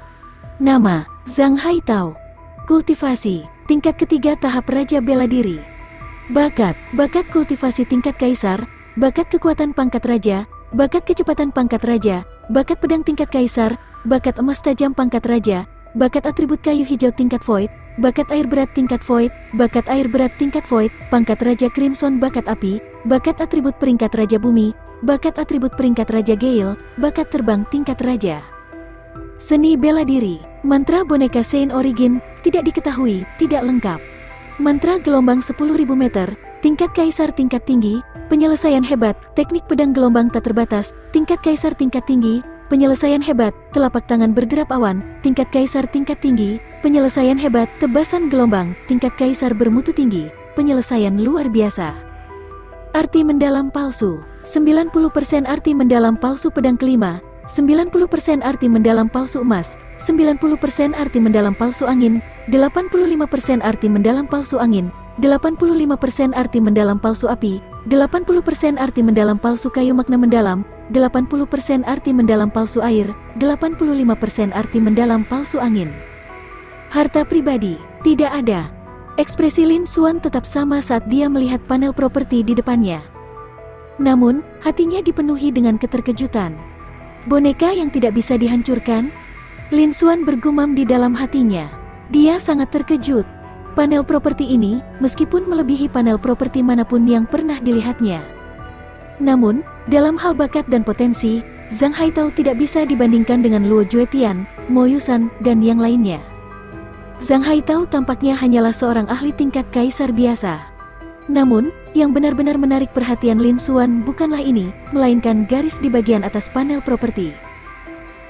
Speaker 1: Nama, Zhang Haitao. Kultivasi, tingkat ketiga tahap Raja Bela Diri. Bakat kultivasi tingkat Kaisar, bakat kekuatan pangkat Raja, bakat kecepatan pangkat Raja, bakat pedang tingkat Kaisar, bakat emas tajam pangkat Raja, bakat atribut kayu hijau tingkat Void, bakat air berat tingkat Void, bakat air berat tingkat Void, pangkat Raja Crimson bakat api, bakat atribut peringkat Raja Bumi, bakat atribut peringkat Raja Gale, bakat terbang tingkat Raja. Seni bela diri, mantra boneka Saint Origin, tidak diketahui, tidak lengkap. Mantra gelombang 10.000 meter, tingkat Kaisar tingkat tinggi, penyelesaian hebat, teknik pedang gelombang tak terbatas, tingkat Kaisar tingkat tinggi, penyelesaian hebat, telapak tangan berderap awan, tingkat Kaisar tingkat tinggi, penyelesaian hebat, tebasan gelombang, tingkat Kaisar bermutu tinggi, penyelesaian luar biasa. Arti mendalam palsu, 90% arti mendalam palsu pedang kelima, 90% arti mendalam palsu emas, 90% arti mendalam palsu angin, 85% arti mendalam palsu angin, 85% arti mendalam palsu api, 80% arti mendalam palsu kayu makna mendalam, 80% arti mendalam palsu air, 85% arti mendalam palsu angin. Harta pribadi, tidak ada. Ekspresi Lin Xuan tetap sama saat dia melihat panel properti di depannya. Namun, hatinya dipenuhi dengan keterkejutan. Boneka yang tidak bisa dihancurkan? Lin Xuan bergumam di dalam hatinya. Dia sangat terkejut. Panel properti ini, meskipun melebihi panel properti manapun yang pernah dilihatnya. Namun, dalam hal bakat dan potensi, Zhang Haitao tidak bisa dibandingkan dengan Luo Juetian, Mo Yusan, dan yang lainnya. Zhang Haitao tampaknya hanyalah seorang ahli tingkat Kaisar biasa. Namun, yang benar-benar menarik perhatian Lin Xuan bukanlah ini, melainkan garis di bagian atas panel properti.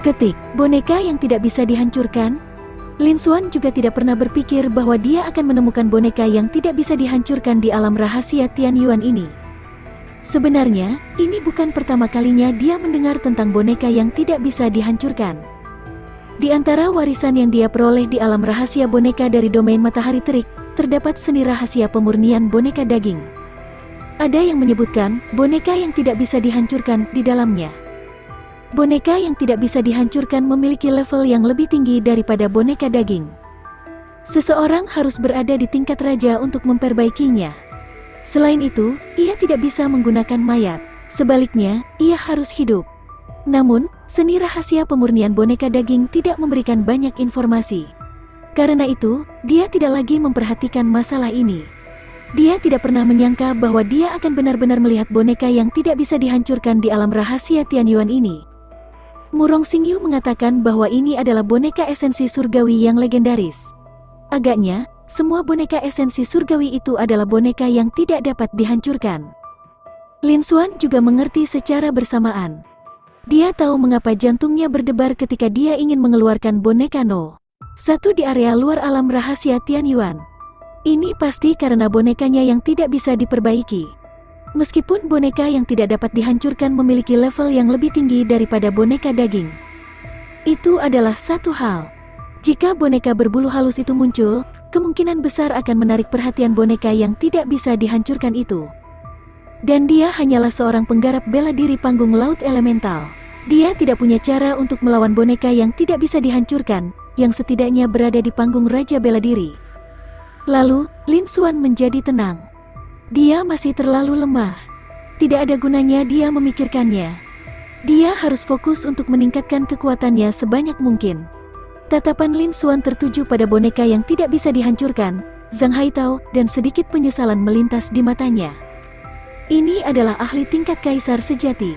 Speaker 1: Ketik, boneka yang tidak bisa dihancurkan? Lin Xuan juga tidak pernah berpikir bahwa dia akan menemukan boneka yang tidak bisa dihancurkan di alam rahasia Tianyuan ini. Sebenarnya, ini bukan pertama kalinya dia mendengar tentang boneka yang tidak bisa dihancurkan. Di antara warisan yang dia peroleh di alam rahasia boneka dari domain matahari terik, terdapat seni rahasia pemurnian boneka daging. Ada yang menyebutkan boneka yang tidak bisa dihancurkan di dalamnya. Boneka yang tidak bisa dihancurkan memiliki level yang lebih tinggi daripada boneka daging. Seseorang harus berada di tingkat raja untuk memperbaikinya. Selain itu, ia tidak bisa menggunakan mayat. Sebaliknya, ia harus hidup. Namun, seni rahasia pemurnian boneka daging tidak memberikan banyak informasi. Karena itu, dia tidak lagi memperhatikan masalah ini. Dia tidak pernah menyangka bahwa dia akan benar-benar melihat boneka yang tidak bisa dihancurkan di alam rahasia Tianyuan ini. Murong Xingyu mengatakan bahwa ini adalah boneka esensi surgawi yang legendaris. Agaknya, semua boneka esensi surgawi itu adalah boneka yang tidak dapat dihancurkan. Lin Xuan juga mengerti secara bersamaan. Dia tahu mengapa jantungnya berdebar ketika dia ingin mengeluarkan boneka No. 1 di area luar alam rahasia Tianyuan. Ini pasti karena bonekanya yang tidak bisa diperbaiki. Meskipun boneka yang tidak dapat dihancurkan memiliki level yang lebih tinggi daripada boneka daging. Itu adalah satu hal. Jika boneka berbulu halus itu muncul, kemungkinan besar akan menarik perhatian boneka yang tidak bisa dihancurkan itu. Dan dia hanyalah seorang penggarap bela diri panggung laut elemental. Dia tidak punya cara untuk melawan boneka yang tidak bisa dihancurkan, yang setidaknya berada di panggung raja bela diri. Lalu, Lin Xuan menjadi tenang. Dia masih terlalu lemah. Tidak ada gunanya dia memikirkannya. Dia harus fokus untuk meningkatkan kekuatannya sebanyak mungkin. Tatapan Lin Xuan tertuju pada boneka yang tidak bisa dihancurkan, Zhang Haitao, dan sedikit penyesalan melintas di matanya. Ini adalah ahli tingkat kaisar sejati.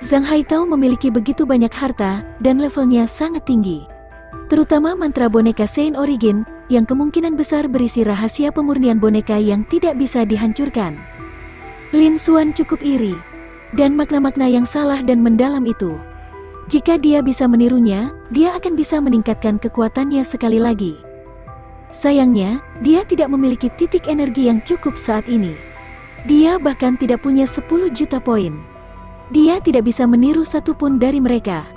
Speaker 1: Zhang Haitao memiliki begitu banyak harta, dan levelnya sangat tinggi. Terutama mantra boneka Saint Origin, yang kemungkinan besar berisi rahasia pemurnian boneka yang tidak bisa dihancurkan. Lin Xuan cukup iri. Dan makna-makna yang salah dan mendalam itu. Jika dia bisa menirunya, dia akan bisa meningkatkan kekuatannya sekali lagi. Sayangnya, dia tidak memiliki titik energi yang cukup saat ini. Dia bahkan tidak punya 10 juta poin. Dia tidak bisa meniru satupun dari mereka.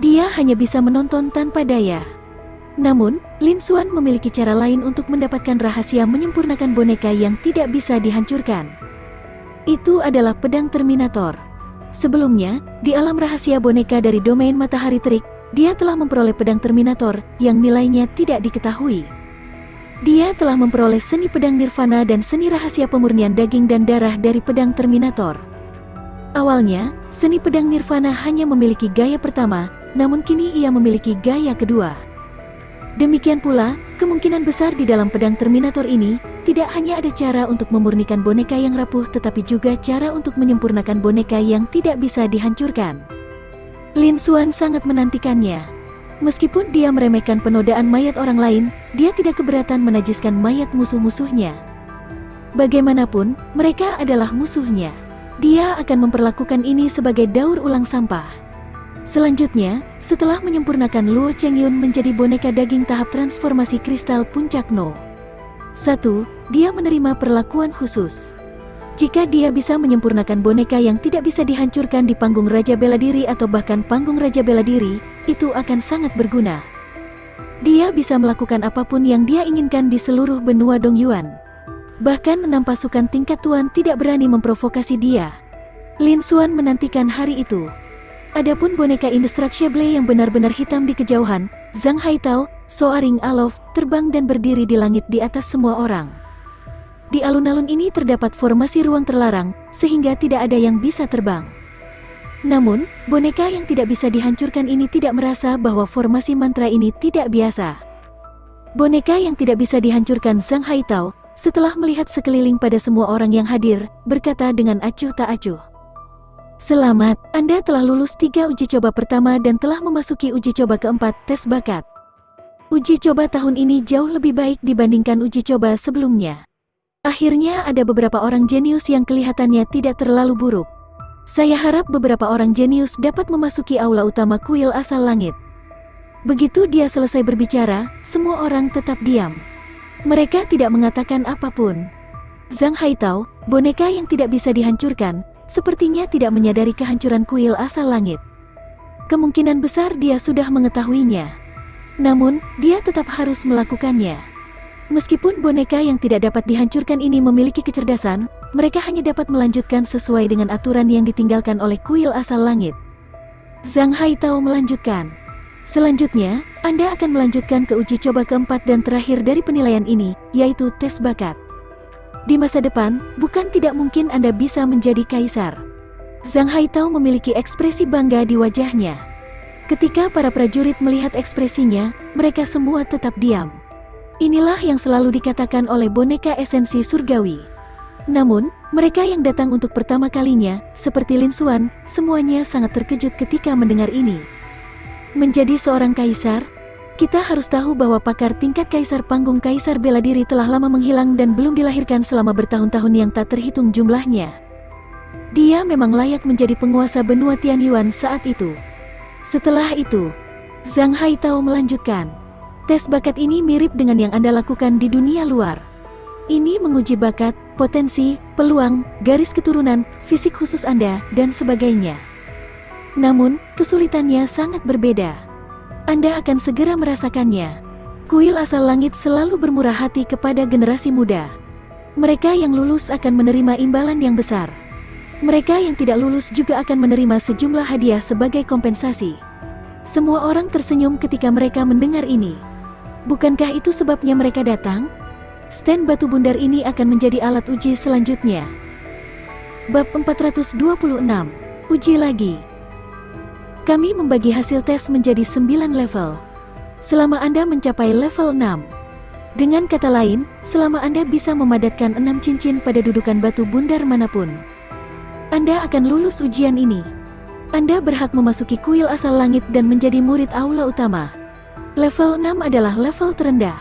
Speaker 1: Dia hanya bisa menonton tanpa daya. Namun, Lin Xuan memiliki cara lain untuk mendapatkan rahasia menyempurnakan boneka yang tidak bisa dihancurkan. Itu adalah pedang Terminator. Sebelumnya, di alam rahasia boneka dari domain matahari terik, dia telah memperoleh pedang Terminator yang nilainya tidak diketahui. Dia telah memperoleh seni pedang Nirvana dan seni rahasia pemurnian daging dan darah dari pedang Terminator. Awalnya, seni pedang Nirvana hanya memiliki gaya pertama, namun kini ia memiliki gaya kedua. Demikian pula, kemungkinan besar di dalam pedang Terminator ini, tidak hanya ada cara untuk memurnikan boneka yang rapuh tetapi juga cara untuk menyempurnakan boneka yang tidak bisa dihancurkan. Lin Xuan sangat menantikannya. Meskipun dia meremehkan penodaan mayat orang lain, dia tidak keberatan menajiskan mayat musuh-musuhnya. Bagaimanapun, mereka adalah musuhnya. Dia akan memperlakukan ini sebagai daur ulang sampah. Selanjutnya, setelah menyempurnakan Luo Chengyun menjadi boneka daging tahap transformasi kristal puncak No. 1, dia menerima perlakuan khusus. Jika dia bisa menyempurnakan boneka yang tidak bisa dihancurkan di panggung Raja Bela Diri atau bahkan panggung Raja Bela Diri, itu akan sangat berguna. Dia bisa melakukan apapun yang dia inginkan di seluruh benua Dongyuan. Bahkan 6 pasukan tingkat tuan tidak berani memprovokasi dia. Lin Xuan menantikan hari itu. Adapun boneka Indestructible yang benar-benar hitam di kejauhan, Zhang Haitao, Soaring Alof, terbang dan berdiri di langit di atas semua orang. Di alun-alun ini terdapat formasi ruang terlarang, sehingga tidak ada yang bisa terbang. Namun, boneka yang tidak bisa dihancurkan ini tidak merasa bahwa formasi mantra ini tidak biasa. Boneka yang tidak bisa dihancurkan Zhang Haitao, setelah melihat sekeliling pada semua orang yang hadir, berkata dengan acuh tak acuh. Selamat, Anda telah lulus 3 uji coba pertama dan telah memasuki uji coba keempat, tes bakat. Uji coba tahun ini jauh lebih baik dibandingkan uji coba sebelumnya. Akhirnya ada beberapa orang jenius yang kelihatannya tidak terlalu buruk. Saya harap beberapa orang jenius dapat memasuki aula utama kuil asal langit. Begitu dia selesai berbicara, semua orang tetap diam. Mereka tidak mengatakan apapun. Zhang Haitao, boneka yang tidak bisa dihancurkan, sepertinya tidak menyadari kehancuran kuil asal langit. Kemungkinan besar dia sudah mengetahuinya. Namun, dia tetap harus melakukannya. Meskipun boneka yang tidak dapat dihancurkan ini memiliki kecerdasan, mereka hanya dapat melanjutkan sesuai dengan aturan yang ditinggalkan oleh kuil asal langit. Zhang Haitao melanjutkan. Selanjutnya, Anda akan melanjutkan ke uji coba keempat dan terakhir dari penilaian ini, yaitu tes bakat. Di masa depan, bukan tidak mungkin Anda bisa menjadi kaisar. Zhang Haitao memiliki ekspresi bangga di wajahnya. Ketika para prajurit melihat ekspresinya, mereka semua tetap diam. Inilah yang selalu dikatakan oleh boneka esensi surgawi. Namun, mereka yang datang untuk pertama kalinya, seperti Lin Xuan, semuanya sangat terkejut ketika mendengar ini. Menjadi seorang kaisar, kita harus tahu bahwa pakar tingkat kaisar panggung kaisar bela diri telah lama menghilang dan belum dilahirkan selama bertahun-tahun yang tak terhitung jumlahnya. Dia memang layak menjadi penguasa benua Tianyuan saat itu. Setelah itu, Zhang Haitao melanjutkan. Tes bakat ini mirip dengan yang Anda lakukan di dunia luar. Ini menguji bakat, potensi, peluang, garis keturunan, fisik khusus Anda, dan sebagainya. Namun, kesulitannya sangat berbeda. Anda akan segera merasakannya. Kuil asal langit selalu bermurah hati kepada generasi muda. Mereka yang lulus akan menerima imbalan yang besar. Mereka yang tidak lulus juga akan menerima sejumlah hadiah sebagai kompensasi. Semua orang tersenyum ketika mereka mendengar ini. Bukankah itu sebabnya mereka datang? Stand batu bundar ini akan menjadi alat uji selanjutnya. Bab 426. Uji lagi. Kami membagi hasil tes menjadi 9 level. Selama Anda mencapai level 6. Dengan kata lain, selama Anda bisa memadatkan 6 cincin pada dudukan batu bundar manapun, Anda akan lulus ujian ini. Anda berhak memasuki kuil asal langit dan menjadi murid aula utama. Level 6 adalah level terendah.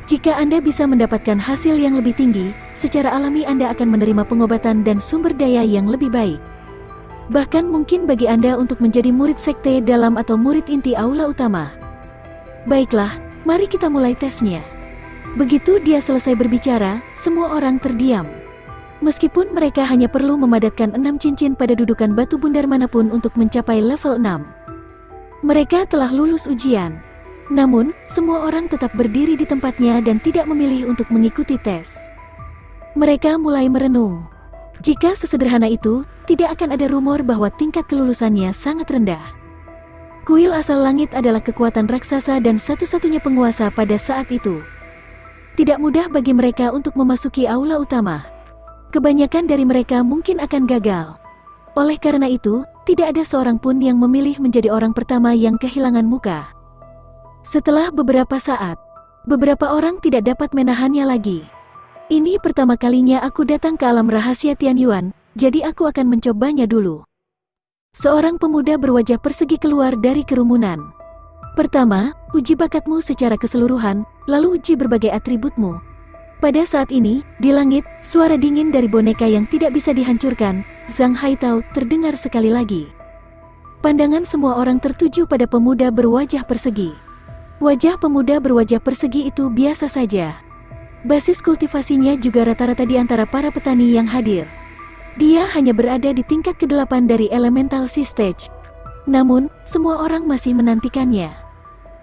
Speaker 1: Jika Anda bisa mendapatkan hasil yang lebih tinggi, secara alami Anda akan menerima pengobatan dan sumber daya yang lebih baik. Bahkan mungkin bagi Anda untuk menjadi murid sekte dalam atau murid inti aula utama. Baiklah, mari kita mulai tesnya. Begitu dia selesai berbicara, semua orang terdiam. Meskipun mereka hanya perlu memadatkan 6 cincin pada dudukan batu bundar manapun untuk mencapai level 6. Mereka telah lulus ujian. Namun, semua orang tetap berdiri di tempatnya dan tidak memilih untuk mengikuti tes. Mereka mulai merenung. Jika sesederhana itu, tidak akan ada rumor bahwa tingkat kelulusannya sangat rendah. Kuil asal langit adalah kekuatan raksasa dan satu-satunya penguasa pada saat itu. Tidak mudah bagi mereka untuk memasuki aula utama. Kebanyakan dari mereka mungkin akan gagal. Oleh karena itu, tidak ada seorang pun yang memilih menjadi orang pertama yang kehilangan muka. Setelah beberapa saat, beberapa orang tidak dapat menahannya lagi. Ini pertama kalinya aku datang ke alam rahasia Tianyuan, jadi aku akan mencobanya dulu. Seorang pemuda berwajah persegi keluar dari kerumunan. Pertama, uji bakatmu secara keseluruhan, lalu uji berbagai atributmu. Pada saat ini, di langit, suara dingin dari boneka yang tidak bisa dihancurkan, Zhang Haitao, terdengar sekali lagi. Pandangan semua orang tertuju pada pemuda berwajah persegi. Wajah pemuda berwajah persegi itu biasa saja. Basis kultivasinya juga rata-rata di antara para petani yang hadir. Dia hanya berada di tingkat ke-8 dari Elemental Sea Stage. Namun, semua orang masih menantikannya.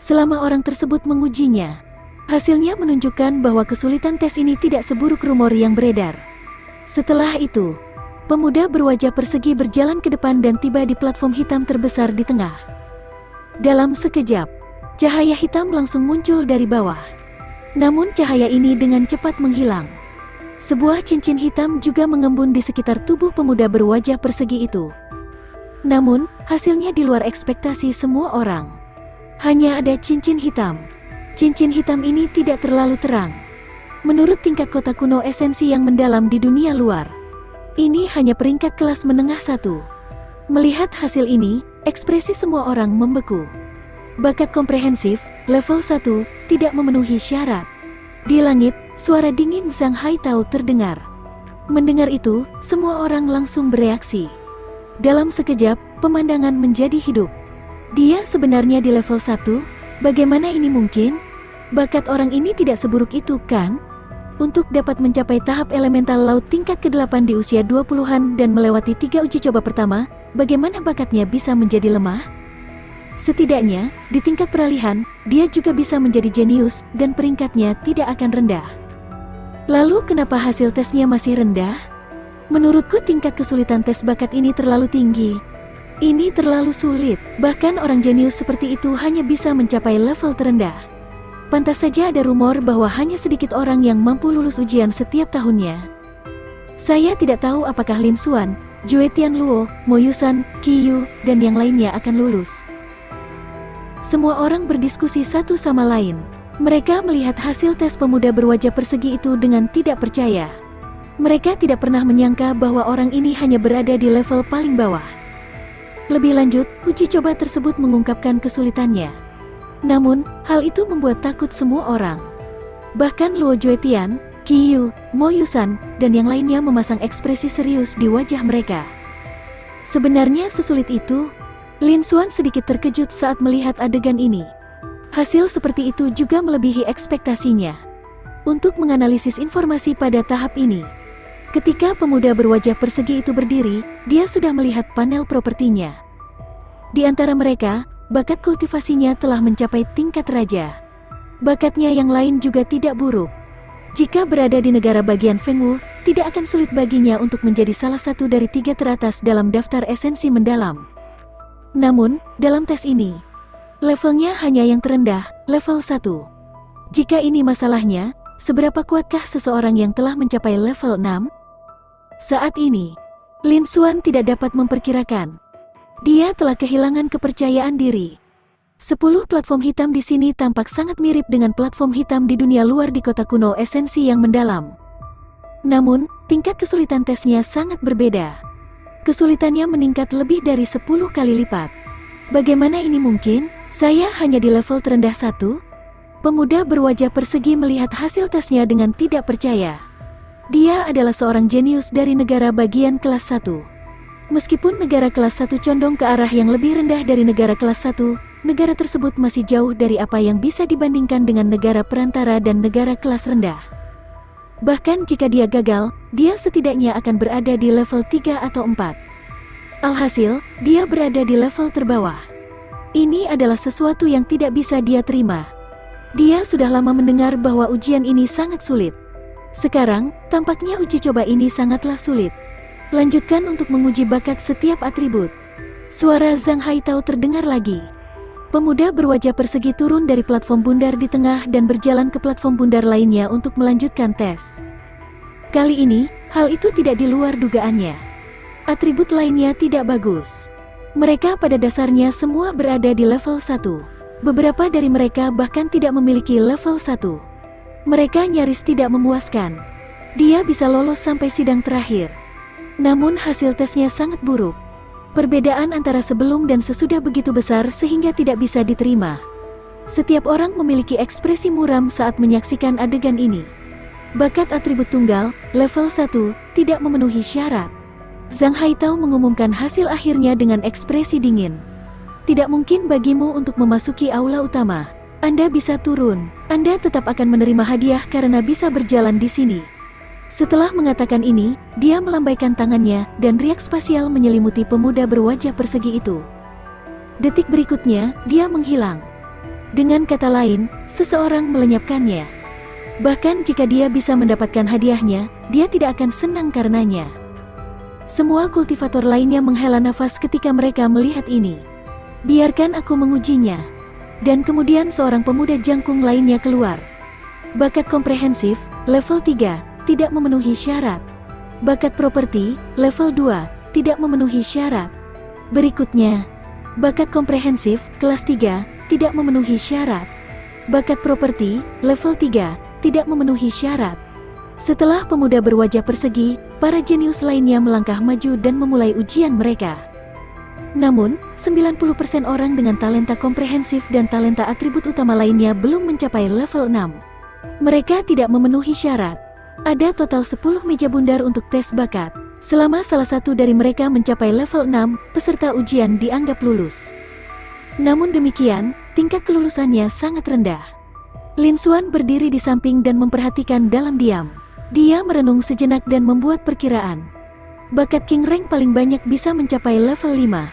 Speaker 1: Selama orang tersebut mengujinya, hasilnya menunjukkan bahwa kesulitan tes ini tidak seburuk rumor yang beredar. Setelah itu, pemuda berwajah persegi berjalan ke depan dan tiba di platform hitam terbesar di tengah. Dalam sekejap, cahaya hitam langsung muncul dari bawah. Namun cahaya ini dengan cepat menghilang. Sebuah cincin hitam juga mengembun di sekitar tubuh pemuda berwajah persegi itu. Namun, hasilnya di luar ekspektasi semua orang. Hanya ada cincin hitam. Cincin hitam ini tidak terlalu terang. Menurut tingkat kota kuno esensi yang mendalam di dunia luar, ini hanya peringkat kelas menengah 1. Melihat hasil ini, ekspresi semua orang membeku. Bakat komprehensif, level 1, tidak memenuhi syarat. Di langit, suara dingin Zhang Haitao terdengar. Mendengar itu, semua orang langsung bereaksi. Dalam sekejap, pemandangan menjadi hidup. Dia sebenarnya di level 1? Bagaimana ini mungkin? Bakat orang ini tidak seburuk itu, kan? Untuk dapat mencapai tahap elemental laut tingkat ke-8 di usia 20-an dan melewati 3 uji coba pertama, bagaimana bakatnya bisa menjadi lemah? Setidaknya, di tingkat peralihan, dia juga bisa menjadi jenius dan peringkatnya tidak akan rendah. Lalu kenapa hasil tesnya masih rendah? Menurutku tingkat kesulitan tes bakat ini terlalu tinggi. Ini terlalu sulit, bahkan orang jenius seperti itu hanya bisa mencapai level terendah. Pantas saja ada rumor bahwa hanya sedikit orang yang mampu lulus ujian setiap tahunnya. Saya tidak tahu apakah Lin Xuan, Jue Tianluo, Mo Yusan, Qiyu, dan yang lainnya akan lulus. Semua orang berdiskusi satu sama lain. Mereka melihat hasil tes pemuda berwajah persegi itu dengan tidak percaya. Mereka tidak pernah menyangka bahwa orang ini hanya berada di level paling bawah. Lebih lanjut, uji coba tersebut mengungkapkan kesulitannya. Namun, hal itu membuat takut semua orang. Bahkan Luo Juetian, Qiyu, Mo Yusan, dan yang lainnya memasang ekspresi serius di wajah mereka. Sebenarnya sesulit itu? Lin Xuan sedikit terkejut saat melihat adegan ini. Hasil seperti itu juga melebihi ekspektasinya. Untuk menganalisis informasi pada tahap ini, ketika pemuda berwajah persegi itu berdiri, dia sudah melihat panel propertinya. Di antara mereka, bakat kultivasinya telah mencapai tingkat raja. Bakatnya yang lain juga tidak buruk. Jika berada di negara bagian Fengwu, tidak akan sulit baginya untuk menjadi salah satu dari 3 teratas dalam daftar esensi mendalam. Namun, dalam tes ini, levelnya hanya yang terendah, level 1. Jika ini masalahnya, seberapa kuatkah seseorang yang telah mencapai level 6? Saat ini, Lin Xuan tidak dapat memperkirakan. Dia telah kehilangan kepercayaan diri. 10 platform hitam di sini tampak sangat mirip dengan platform hitam di dunia luar di kota kuno esensi yang mendalam. Namun, tingkat kesulitan tesnya sangat berbeda. Kesulitannya meningkat lebih dari 10 kali lipat. Bagaimana ini mungkin? Saya hanya di level terendah 1? Pemuda berwajah persegi melihat hasil tesnya dengan tidak percaya. Dia adalah seorang jenius dari negara bagian kelas 1. Meskipun negara kelas 1 condong ke arah yang lebih rendah dari negara kelas 1, negara tersebut masih jauh dari apa yang bisa dibandingkan dengan negara perantara dan negara kelas rendah. Bahkan jika dia gagal, dia setidaknya akan berada di level 3 atau 4. Alhasil, dia berada di level terbawah. Ini adalah sesuatu yang tidak bisa dia terima. Dia sudah lama mendengar bahwa ujian ini sangat sulit. Sekarang, tampaknya uji coba ini sangatlah sulit. Lanjutkan untuk menguji bakat setiap atribut. Suara Zhang Haitao terdengar lagi. Pemuda berwajah persegi turun dari platform bundar di tengah dan berjalan ke platform bundar lainnya untuk melanjutkan tes. Kali ini, hal itu tidak di luar dugaannya. Atribut lainnya tidak bagus. Mereka pada dasarnya semua berada di level 1. Beberapa dari mereka bahkan tidak memiliki level 1. Mereka nyaris tidak memuaskan. Dia bisa lolos sampai sidang terakhir. Namun hasil tesnya sangat buruk. Perbedaan antara sebelum dan sesudah begitu besar sehingga tidak bisa diterima. Setiap orang memiliki ekspresi muram saat menyaksikan adegan ini. Bakat atribut tunggal, level 1, tidak memenuhi syarat. Zhang Haitao mengumumkan hasil akhirnya dengan ekspresi dingin. Tidak mungkin bagimu untuk memasuki aula utama. Anda bisa turun. Anda tetap akan menerima hadiah karena bisa berjalan di sini. Setelah mengatakan ini, dia melambaikan tangannya dan riak spasial menyelimuti pemuda berwajah persegi itu. Detik berikutnya, dia menghilang. Dengan kata lain, seseorang melenyapkannya. Bahkan jika dia bisa mendapatkan hadiahnya, dia tidak akan senang karenanya. Semua kultivator lainnya menghela nafas ketika mereka melihat ini. Biarkan aku mengujinya. Dan kemudian seorang pemuda jangkung lainnya keluar. Bakat komprehensif, level 3, tidak memenuhi syarat. Bakat properti, level 2, tidak memenuhi syarat. Berikutnya, bakat komprehensif, kelas 3, tidak memenuhi syarat. Bakat properti, level 3, tidak memenuhi syarat. Setelah pemuda berwajah persegi, para jenius lainnya melangkah maju dan memulai ujian mereka. Namun, 90% orang dengan talenta komprehensif dan talenta atribut utama lainnya belum mencapai level 6. Mereka tidak memenuhi syarat. Ada total 10 meja bundar untuk tes bakat. Selama salah satu dari mereka mencapai level 6, peserta ujian dianggap lulus. Namun demikian, tingkat kelulusannya sangat rendah. Lin Xuan berdiri di samping dan memperhatikan dalam diam. Dia merenung sejenak dan membuat perkiraan. Bakat King Rank paling banyak bisa mencapai level 5.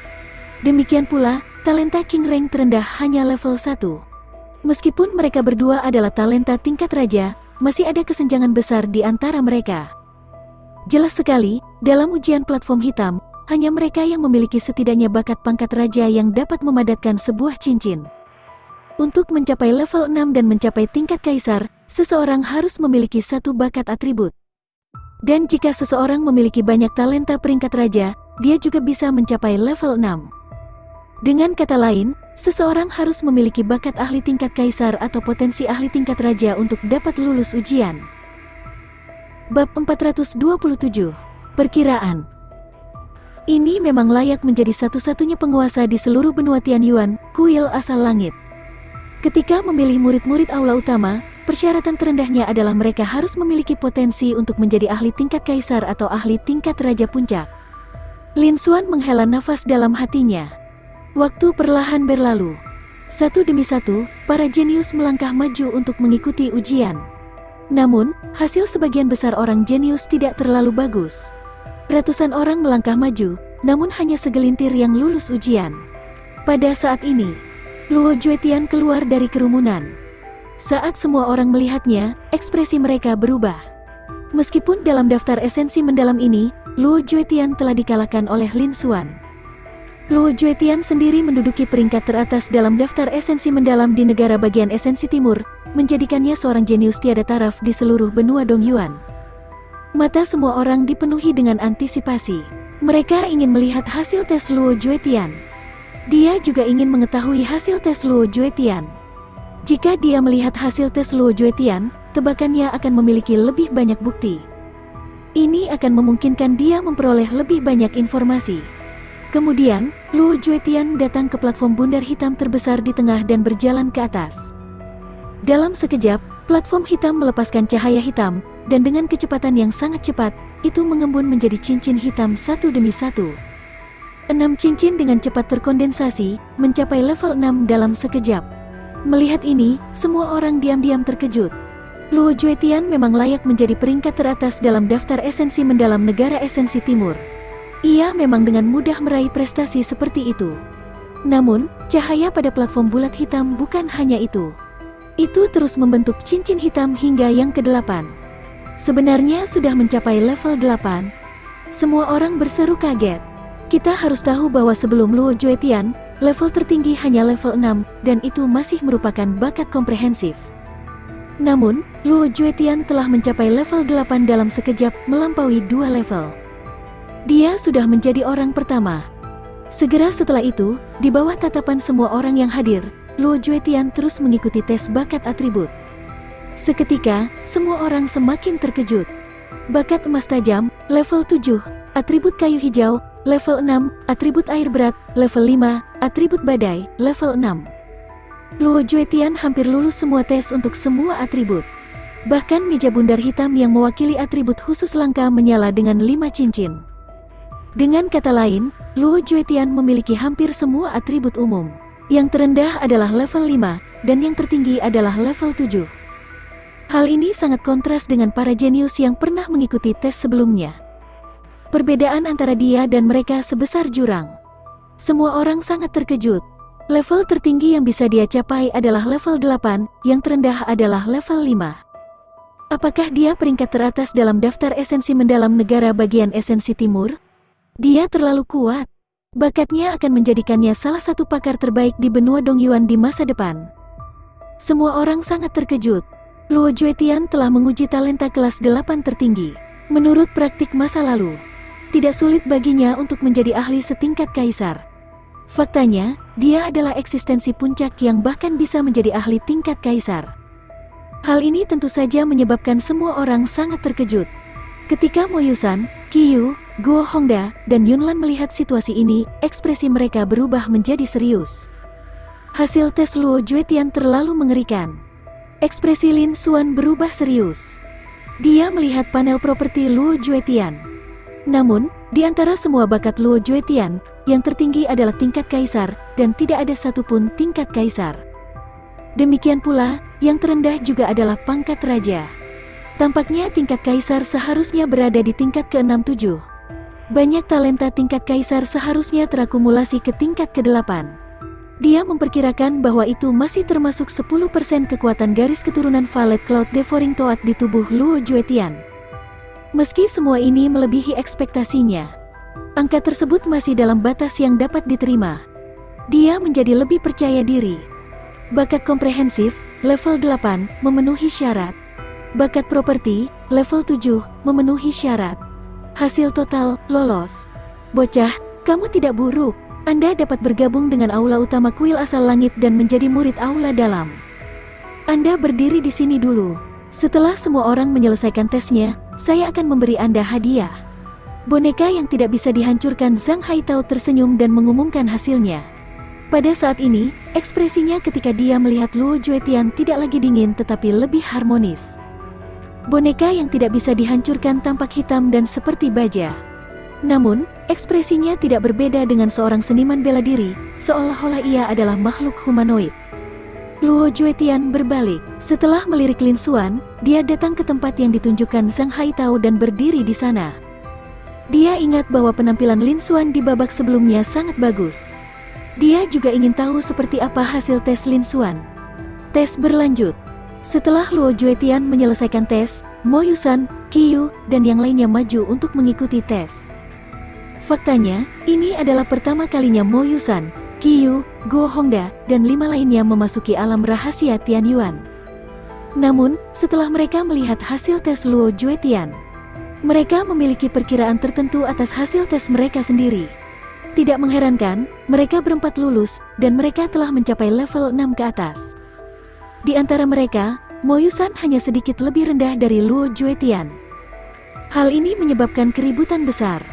Speaker 1: Demikian pula, talenta King Rank terendah hanya level 1. Meskipun mereka berdua adalah talenta tingkat raja, masih ada kesenjangan besar di antara mereka. Jelas sekali, dalam ujian platform hitam, hanya mereka yang memiliki setidaknya bakat pangkat raja yang dapat memadatkan sebuah cincin. Untuk mencapai level 6 dan mencapai tingkat kaisar, seseorang harus memiliki satu bakat atribut. Dan jika seseorang memiliki banyak talenta peringkat raja, dia juga bisa mencapai level 6. Dengan kata lain, seseorang harus memiliki bakat ahli tingkat kaisar atau potensi ahli tingkat raja untuk dapat lulus ujian. Bab 427. Perkiraan. Ini memang layak menjadi satu-satunya penguasa di seluruh benua Tianyuan, kuil asal langit. Ketika memilih murid-murid aula utama, persyaratan terendahnya adalah mereka harus memiliki potensi untuk menjadi ahli tingkat kaisar atau ahli tingkat raja puncak. Lin Xuan menghela nafas dalam hatinya. Waktu perlahan berlalu. Satu demi satu, para jenius melangkah maju untuk mengikuti ujian. Namun, hasil sebagian besar orang jenius tidak terlalu bagus. Ratusan orang melangkah maju, namun hanya segelintir yang lulus ujian. Pada saat ini, Luo Juetian keluar dari kerumunan. Saat semua orang melihatnya, ekspresi mereka berubah. Meskipun dalam daftar esensi mendalam ini, Luo Juetian telah dikalahkan oleh Lin Xuan. Luo Juetian sendiri menduduki peringkat teratas dalam daftar esensi mendalam di negara bagian esensi timur, menjadikannya seorang jenius tiada taraf di seluruh benua Dongyuan. Mata semua orang dipenuhi dengan antisipasi. Mereka ingin melihat hasil tes Luo Juetian. Dia juga ingin mengetahui hasil tes Luo Juetian. Jika dia melihat hasil tes Luo Juetian, tebakannya akan memiliki lebih banyak bukti. Ini akan memungkinkan dia memperoleh lebih banyak informasi. Kemudian, Luo Juetian datang ke platform bundar hitam terbesar di tengah dan berjalan ke atas. Dalam sekejap, platform hitam melepaskan cahaya hitam, dan dengan kecepatan yang sangat cepat, itu mengembun menjadi cincin hitam satu demi satu. 6 cincin dengan cepat terkondensasi, mencapai level 6 dalam sekejap. Melihat ini, semua orang diam-diam terkejut. Luo Juetian memang layak menjadi peringkat teratas dalam daftar esensi mendalam negara esensi timur. Ia memang dengan mudah meraih prestasi seperti itu. Namun, cahaya pada platform bulat hitam bukan hanya itu. Itu terus membentuk cincin hitam hingga yang ke-8. Sebenarnya sudah mencapai level 8. Semua orang berseru kaget. Kita harus tahu bahwa sebelum Luo Juetian, level tertinggi hanya level 6, dan itu masih merupakan bakat komprehensif. Namun, Luo Juetian telah mencapai level 8 dalam sekejap, melampaui 2 level. Dia sudah menjadi orang pertama. Segera setelah itu, di bawah tatapan semua orang yang hadir, Luo Juetian terus mengikuti tes bakat atribut. Seketika, semua orang semakin terkejut. Bakat emas tajam, level 7, atribut kayu hijau, level 6, atribut air berat, level 5, atribut badai, level 6. Luo Juetian hampir lulus semua tes untuk semua atribut. Bahkan meja bundar hitam yang mewakili atribut khusus langka menyala dengan 5 cincin. Dengan kata lain, Luo Juetian memiliki hampir semua atribut umum. Yang terendah adalah level 5, dan yang tertinggi adalah level 7. Hal ini sangat kontras dengan para jenius yang pernah mengikuti tes sebelumnya. Perbedaan antara dia dan mereka sebesar jurang. Semua orang sangat terkejut. Level tertinggi yang bisa dia capai adalah level 8, yang terendah adalah level 5. Apakah dia peringkat teratas dalam daftar esensi mendalam negara bagian esensi timur? Dia terlalu kuat. Bakatnya akan menjadikannya salah satu pakar terbaik di benua Dongyuan di masa depan. Semua orang sangat terkejut. Luo Juetian telah menguji talenta kelas 8 tertinggi. Menurut praktik masa lalu, tidak sulit baginya untuk menjadi ahli setingkat kaisar. Faktanya, dia adalah eksistensi puncak yang bahkan bisa menjadi ahli tingkat kaisar. Hal ini tentu saja menyebabkan semua orang sangat terkejut. Ketika Mo Yusan, Qiyu, Guo Hongda, dan Yunlan melihat situasi ini, ekspresi mereka berubah menjadi serius. Hasil tes Luo Juetian terlalu mengerikan. Ekspresi Lin Xuan berubah serius. Dia melihat panel properti Luo Juetian. Namun, di antara semua bakat Luo Juetian, yang tertinggi adalah tingkat kaisar, dan tidak ada satupun tingkat kaisar. Demikian pula, yang terendah juga adalah pangkat raja. Tampaknya tingkat kaisar seharusnya berada di tingkat ke-6-7. Banyak talenta tingkat kaisar seharusnya terakumulasi ke tingkat ke-8. Dia memperkirakan bahwa itu masih termasuk 10% kekuatan garis keturunan Valet Cloud Devouring Toad di tubuh Luo Juetian. Meski semua ini melebihi ekspektasinya, angka tersebut masih dalam batas yang dapat diterima. Dia menjadi lebih percaya diri. Bakat komprehensif, level 8, memenuhi syarat. Bakat properti, level 7, memenuhi syarat. Hasil total, lolos. Bocah, kamu tidak buruk. Anda dapat bergabung dengan aula utama kuil asal langit dan menjadi murid aula dalam. Anda berdiri di sini dulu. Setelah semua orang menyelesaikan tesnya, saya akan memberi Anda hadiah. Boneka yang tidak bisa dihancurkan Zhang Haitao tersenyum dan mengumumkan hasilnya. Pada saat ini, ekspresinya ketika dia melihat Luo Juetian tidak lagi dingin tetapi lebih harmonis. Boneka yang tidak bisa dihancurkan tampak hitam dan seperti baja. Namun, ekspresinya tidak berbeda dengan seorang seniman bela diri, seolah-olah ia adalah makhluk humanoid. Luo Juetian berbalik. Setelah melirik Lin Xuan, dia datang ke tempat yang ditunjukkan Zhang Haitao dan berdiri di sana. Dia ingat bahwa penampilan Lin Xuan di babak sebelumnya sangat bagus. Dia juga ingin tahu seperti apa hasil tes Lin Xuan. Tes berlanjut. Setelah Luo Juetian menyelesaikan tes, Mo Yusan, Qiyu, dan yang lainnya maju untuk mengikuti tes. Faktanya, ini adalah pertama kalinya Mo Yusan, Qiyu, Guo Hongda, dan 5 lainnya memasuki alam rahasia Tianyuan. Namun, setelah mereka melihat hasil tes Luo Juetian, mereka memiliki perkiraan tertentu atas hasil tes mereka sendiri. Tidak mengherankan, mereka berempat lulus, dan mereka telah mencapai level 6 ke atas. Di antara mereka, Mo Yusan hanya sedikit lebih rendah dari Luo Juetian. Hal ini menyebabkan keributan besar.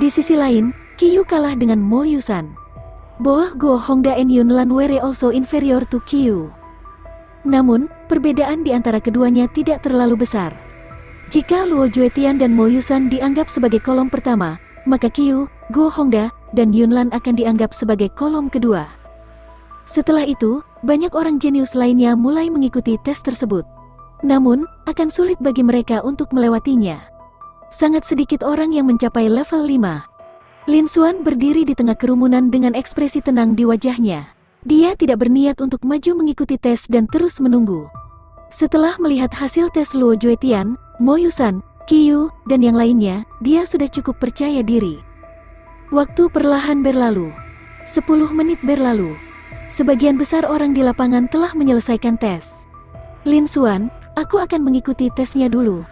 Speaker 1: Di sisi lain, Qiyu kalah dengan Mo Yusan. Boah Guo Hongda and Yunlan were also inferior to Qiyu. Namun, perbedaan di antara keduanya tidak terlalu besar. Jika Luo Juetian dan Mo Yusan dianggap sebagai kolom pertama, maka Qiyu, Guo Hongda, dan Yunlan akan dianggap sebagai kolom kedua. Setelah itu, banyak orang jenius lainnya mulai mengikuti tes tersebut. Namun, akan sulit bagi mereka untuk melewatinya. Sangat sedikit orang yang mencapai level 5. Lin Xuan berdiri di tengah kerumunan dengan ekspresi tenang di wajahnya. Dia tidak berniat untuk maju mengikuti tes dan terus menunggu. Setelah melihat hasil tes Luo Juetian, Mo Yusan, Qiyu, dan yang lainnya, dia sudah cukup percaya diri. Waktu perlahan berlalu. 10 menit berlalu. Sebagian besar orang di lapangan telah menyelesaikan tes. Lin Xuan, aku akan mengikuti tesnya dulu.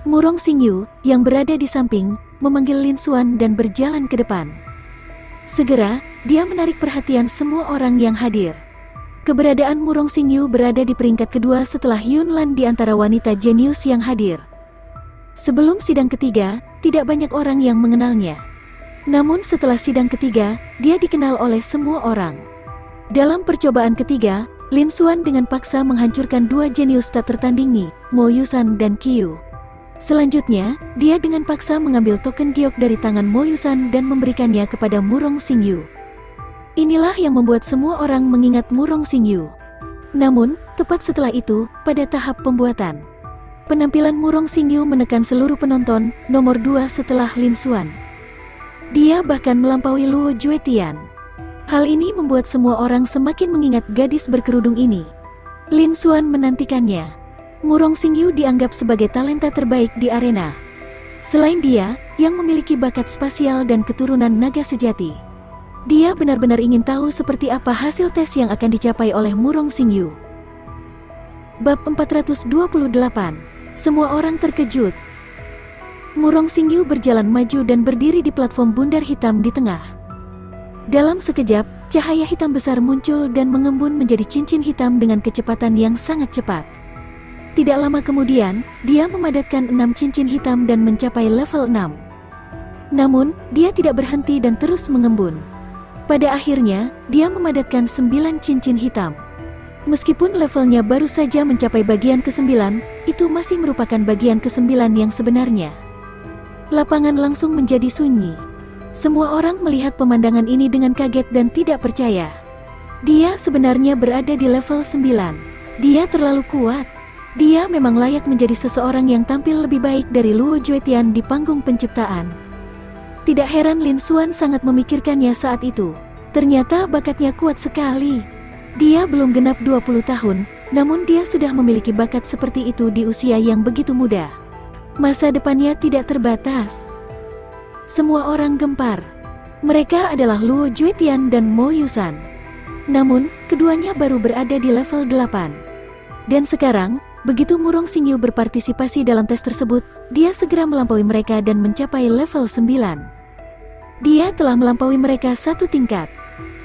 Speaker 1: Murong Xingyu, yang berada di samping, memanggil Lin Xuan dan berjalan ke depan. Segera, dia menarik perhatian semua orang yang hadir. Keberadaan Murong Xingyu berada di peringkat kedua setelah Yunlan di antara wanita jenius yang hadir. Sebelum sidang ketiga, tidak banyak orang yang mengenalnya. Namun setelah sidang ketiga, dia dikenal oleh semua orang. Dalam percobaan ketiga, Lin Xuan dengan paksa menghancurkan 2 jenius tak tertandingi, Mo Yusan dan Qiyu. Selanjutnya, dia dengan paksa mengambil token giok dari tangan Mo Yusan dan memberikannya kepada Murong Xingyu. Inilah yang membuat semua orang mengingat Murong Xingyu. Namun, tepat setelah itu, pada tahap pembuatan, penampilan Murong Xingyu menekan seluruh penonton, nomor 2 setelah Lin Xuan. Dia bahkan melampaui Luo Juetian. Hal ini membuat semua orang semakin mengingat gadis berkerudung ini. Lin Xuan menantikannya. Murong Xingyu dianggap sebagai talenta terbaik di arena. Selain dia, yang memiliki bakat spasial dan keturunan naga sejati. Dia benar-benar ingin tahu seperti apa hasil tes yang akan dicapai oleh Murong Xingyu. Bab 428. Semua orang terkejut. Murong Xingyu berjalan maju dan berdiri di platform bundar hitam di tengah. Dalam sekejap, cahaya hitam besar muncul dan mengembun menjadi cincin hitam dengan kecepatan yang sangat cepat. Tidak lama kemudian, dia memadatkan 6 cincin hitam dan mencapai level 6. Namun, dia tidak berhenti dan terus mengembun. Pada akhirnya, dia memadatkan 9 cincin hitam. Meskipun levelnya baru saja mencapai bagian ke-9, itu masih merupakan bagian ke-9 yang sebenarnya. Lapangan langsung menjadi sunyi. Semua orang melihat pemandangan ini dengan kaget dan tidak percaya. Dia sebenarnya berada di level 9. Dia terlalu kuat. Dia memang layak menjadi seseorang yang tampil lebih baik dari Luo Juetian di panggung penciptaan. Tidak heran Lin Xuan sangat memikirkannya saat itu. Ternyata bakatnya kuat sekali. Dia belum genap 20 tahun, namun dia sudah memiliki bakat seperti itu di usia yang begitu muda. Masa depannya tidak terbatas. Semua orang gempar. Mereka adalah Luo Juetian dan Mo Yusan. Namun, keduanya baru berada di level 8. Dan sekarang, begitu Murong Xingyu berpartisipasi dalam tes tersebut, dia segera melampaui mereka dan mencapai level 9. Dia telah melampaui mereka satu tingkat.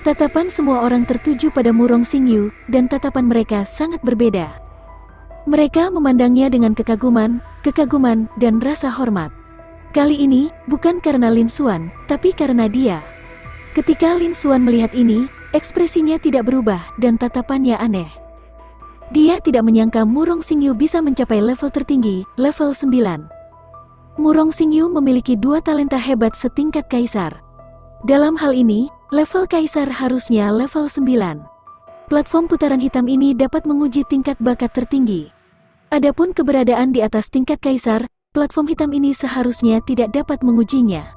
Speaker 1: Tatapan semua orang tertuju pada Murong Xingyu, dan tatapan mereka sangat berbeda. Mereka memandangnya dengan kekaguman, dan rasa hormat. Kali ini, bukan karena Lin Xuan, tapi karena dia. Ketika Lin Xuan melihat ini, ekspresinya tidak berubah dan tatapannya aneh. Dia tidak menyangka Murong Xingyu bisa mencapai level tertinggi, level 9. Murong Xingyu memiliki dua talenta hebat setingkat kaisar. Dalam hal ini, level kaisar harusnya level 9. Platform putaran hitam ini dapat menguji tingkat bakat tertinggi. Adapun keberadaan di atas tingkat kaisar, platform hitam ini seharusnya tidak dapat mengujinya.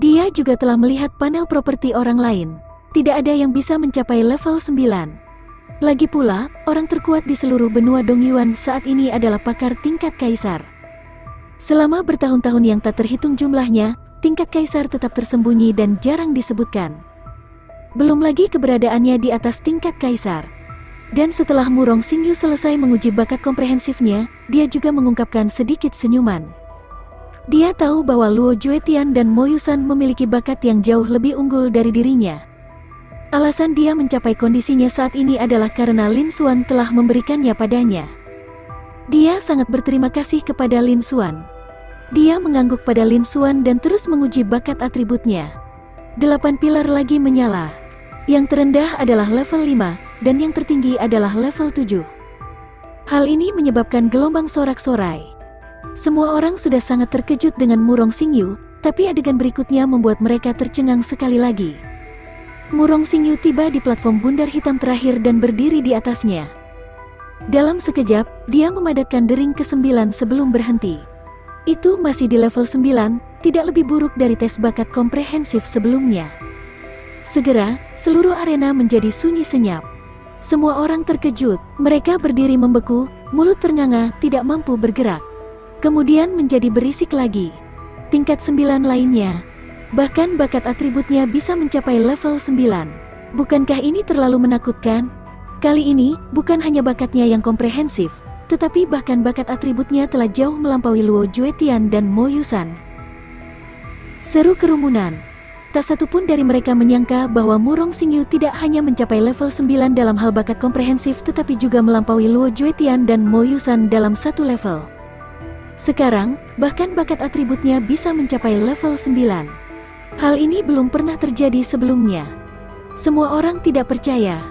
Speaker 1: Dia juga telah melihat panel properti orang lain. Tidak ada yang bisa mencapai level 9. Lagi pula, orang terkuat di seluruh benua Dongyuan saat ini adalah pakar tingkat kaisar. Selama bertahun-tahun yang tak terhitung jumlahnya, tingkat kaisar tetap tersembunyi dan jarang disebutkan. Belum lagi keberadaannya di atas tingkat kaisar. Dan setelah Murong Xingyu selesai menguji bakat komprehensifnya, dia juga mengungkapkan sedikit senyuman. Dia tahu bahwa Luo Juetian dan Mo Yusan memiliki bakat yang jauh lebih unggul dari dirinya. Alasan dia mencapai kondisinya saat ini adalah karena Lin Xuan telah memberikannya padanya. Dia sangat berterima kasih kepada Lin Xuan. Dia mengangguk pada Lin Xuan dan terus menguji bakat atributnya. 8 pilar lagi menyala. Yang terendah adalah level 5, dan yang tertinggi adalah level 7. Hal ini menyebabkan gelombang sorak-sorai. Semua orang sudah sangat terkejut dengan Murong Xingyu, tapi adegan berikutnya membuat mereka tercengang sekali lagi. Murong Xingyu tiba di platform bundar hitam terakhir dan berdiri di atasnya. Dalam sekejap, dia memadatkan dering ke-9 sebelum berhenti. Itu masih di level 9, tidak lebih buruk dari tes bakat komprehensif sebelumnya. Segera, seluruh arena menjadi sunyi senyap. Semua orang terkejut, mereka berdiri membeku, mulut ternganga, tidak mampu bergerak. Kemudian menjadi berisik lagi. Tingkat 9 lainnya. Bahkan bakat atributnya bisa mencapai level 9. Bukankah ini terlalu menakutkan? Kali ini, bukan hanya bakatnya yang komprehensif, tetapi bahkan bakat atributnya telah jauh melampaui Luo Juetian dan Mo Yusan. Seru kerumunan. Tak satu pun dari mereka menyangka bahwa Murong Xingyu tidak hanya mencapai level 9 dalam hal bakat komprehensif tetapi juga melampaui Luo Juetian dan Mo Yusan dalam satu level. Sekarang, bahkan bakat atributnya bisa mencapai level 9. Hal ini belum pernah terjadi sebelumnya. Semua orang tidak percaya.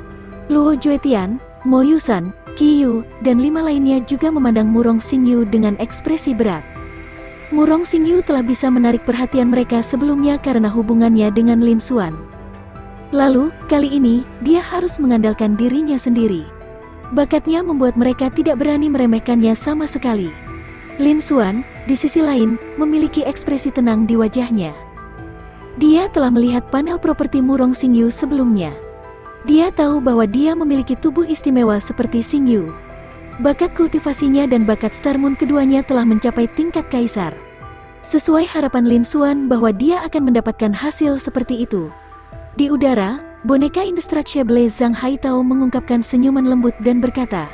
Speaker 1: Luo Juetian, Mo Yusan, Qiyu, dan 5 lainnya juga memandang Murong Xingyu dengan ekspresi berat. Murong Xingyu telah bisa menarik perhatian mereka sebelumnya karena hubungannya dengan Lin Xuan. Lalu, kali ini, dia harus mengandalkan dirinya sendiri. Bakatnya membuat mereka tidak berani meremehkannya sama sekali. Lin Xuan, di sisi lain, memiliki ekspresi tenang di wajahnya. Dia telah melihat panel properti Murong Xingyu sebelumnya. Dia tahu bahwa dia memiliki tubuh istimewa seperti Xingyu. Bakat kultivasinya dan bakat Star Moon keduanya telah mencapai tingkat kaisar. Sesuai harapan Lin Xuan bahwa dia akan mendapatkan hasil seperti itu. Di udara, boneka Indestructible Zhang Haitao mengungkapkan senyuman lembut dan berkata,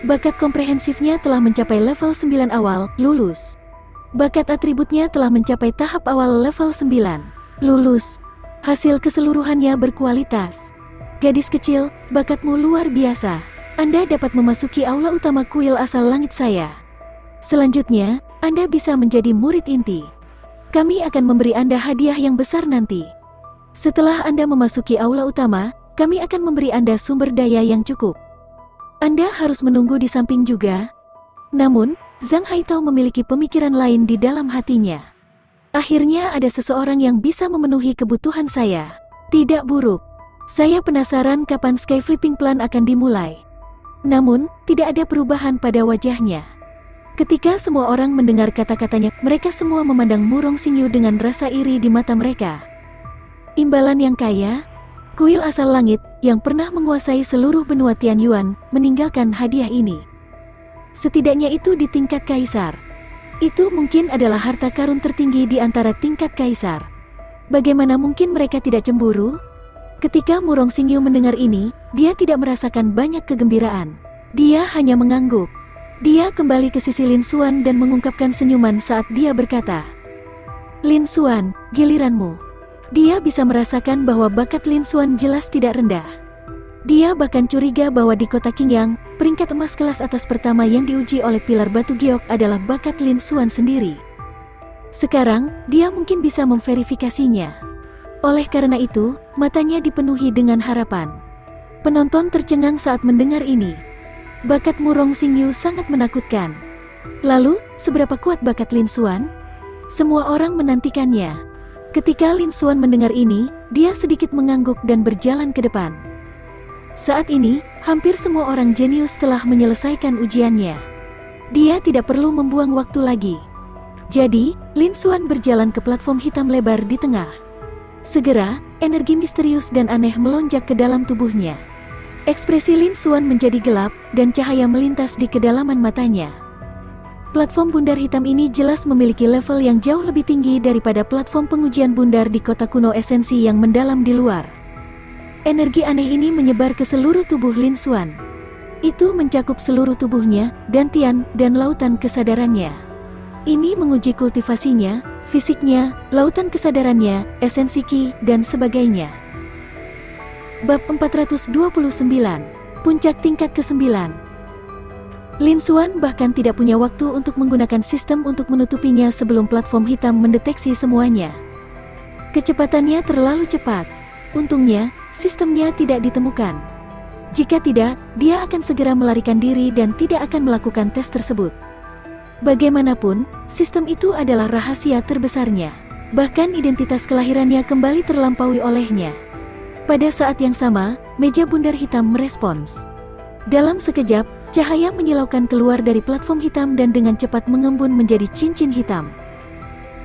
Speaker 1: bakat komprehensifnya telah mencapai level 9 awal, lulus. Bakat atributnya telah mencapai tahap awal level 9, lulus. Hasil keseluruhannya berkualitas. Gadis kecil, bakatmu luar biasa. Anda dapat memasuki aula utama kuil asal langit saya. Selanjutnya, Anda bisa menjadi murid inti. Kami akan memberi Anda hadiah yang besar nanti. Setelah Anda memasuki aula utama, kami akan memberi Anda sumber daya yang cukup. Anda harus menunggu di samping juga. Namun, Zhang Haitao memiliki pemikiran lain di dalam hatinya. Akhirnya ada seseorang yang bisa memenuhi kebutuhan saya. Tidak buruk. Saya penasaran kapan Sky Flipping Plan akan dimulai. Namun, tidak ada perubahan pada wajahnya. Ketika semua orang mendengar kata-katanya, mereka semua memandang Murong Xingyu dengan rasa iri di mata mereka. Imbalan yang kaya, kuil asal langit yang pernah menguasai seluruh benua Tianyuan meninggalkan hadiah ini. Setidaknya itu di tingkat kaisar. Itu mungkin adalah harta karun tertinggi di antara tingkat kaisar. Bagaimana mungkin mereka tidak cemburu? Ketika Murong Xingyu mendengar ini, dia tidak merasakan banyak kegembiraan. Dia hanya mengangguk. Dia kembali ke sisi Lin Xuan dan mengungkapkan senyuman saat dia berkata, "Lin Xuan, giliranmu." Dia bisa merasakan bahwa bakat Lin Xuan jelas tidak rendah. Dia bahkan curiga bahwa di kota Qingyang, peringkat emas kelas atas pertama yang diuji oleh pilar batu giok adalah bakat Lin Xuan sendiri. Sekarang, dia mungkin bisa memverifikasinya. Oleh karena itu, matanya dipenuhi dengan harapan. Penonton tercengang saat mendengar ini. Bakat Murong Xingyu sangat menakutkan. Lalu, seberapa kuat bakat Lin Xuan? Semua orang menantikannya. Ketika Lin Xuan mendengar ini, dia sedikit mengangguk dan berjalan ke depan. Saat ini, hampir semua orang jenius telah menyelesaikan ujiannya. Dia tidak perlu membuang waktu lagi. Jadi, Lin Xuan berjalan ke platform hitam lebar di tengah. Segera, energi misterius dan aneh melonjak ke dalam tubuhnya. Ekspresi Lin Xuan menjadi gelap, dan cahaya melintas di kedalaman matanya. Platform bundar hitam ini jelas memiliki level yang jauh lebih tinggi daripada platform pengujian bundar di kota kuno esensi yang mendalam di luar. Energi aneh ini menyebar ke seluruh tubuh Lin Xuan. Itu mencakup seluruh tubuhnya, dantian, dan lautan kesadarannya. Ini menguji kultivasinya, fisiknya, lautan kesadarannya, esensi ki, dan sebagainya. Bab 429, Puncak Tingkat ke-9. Lin Xuan bahkan tidak punya waktu untuk menggunakan sistem untuk menutupinya sebelum platform hitam mendeteksi semuanya. Kecepatannya terlalu cepat. Untungnya, sistemnya tidak ditemukan. Jika tidak, dia akan segera melarikan diri dan tidak akan melakukan tes tersebut. Bagaimanapun, sistem itu adalah rahasia terbesarnya. Bahkan identitas kelahirannya kembali terlampaui olehnya. Pada saat yang sama, meja bundar hitam merespons. Dalam sekejap, cahaya menyilaukan keluar dari platform hitam dan dengan cepat mengembun menjadi cincin hitam.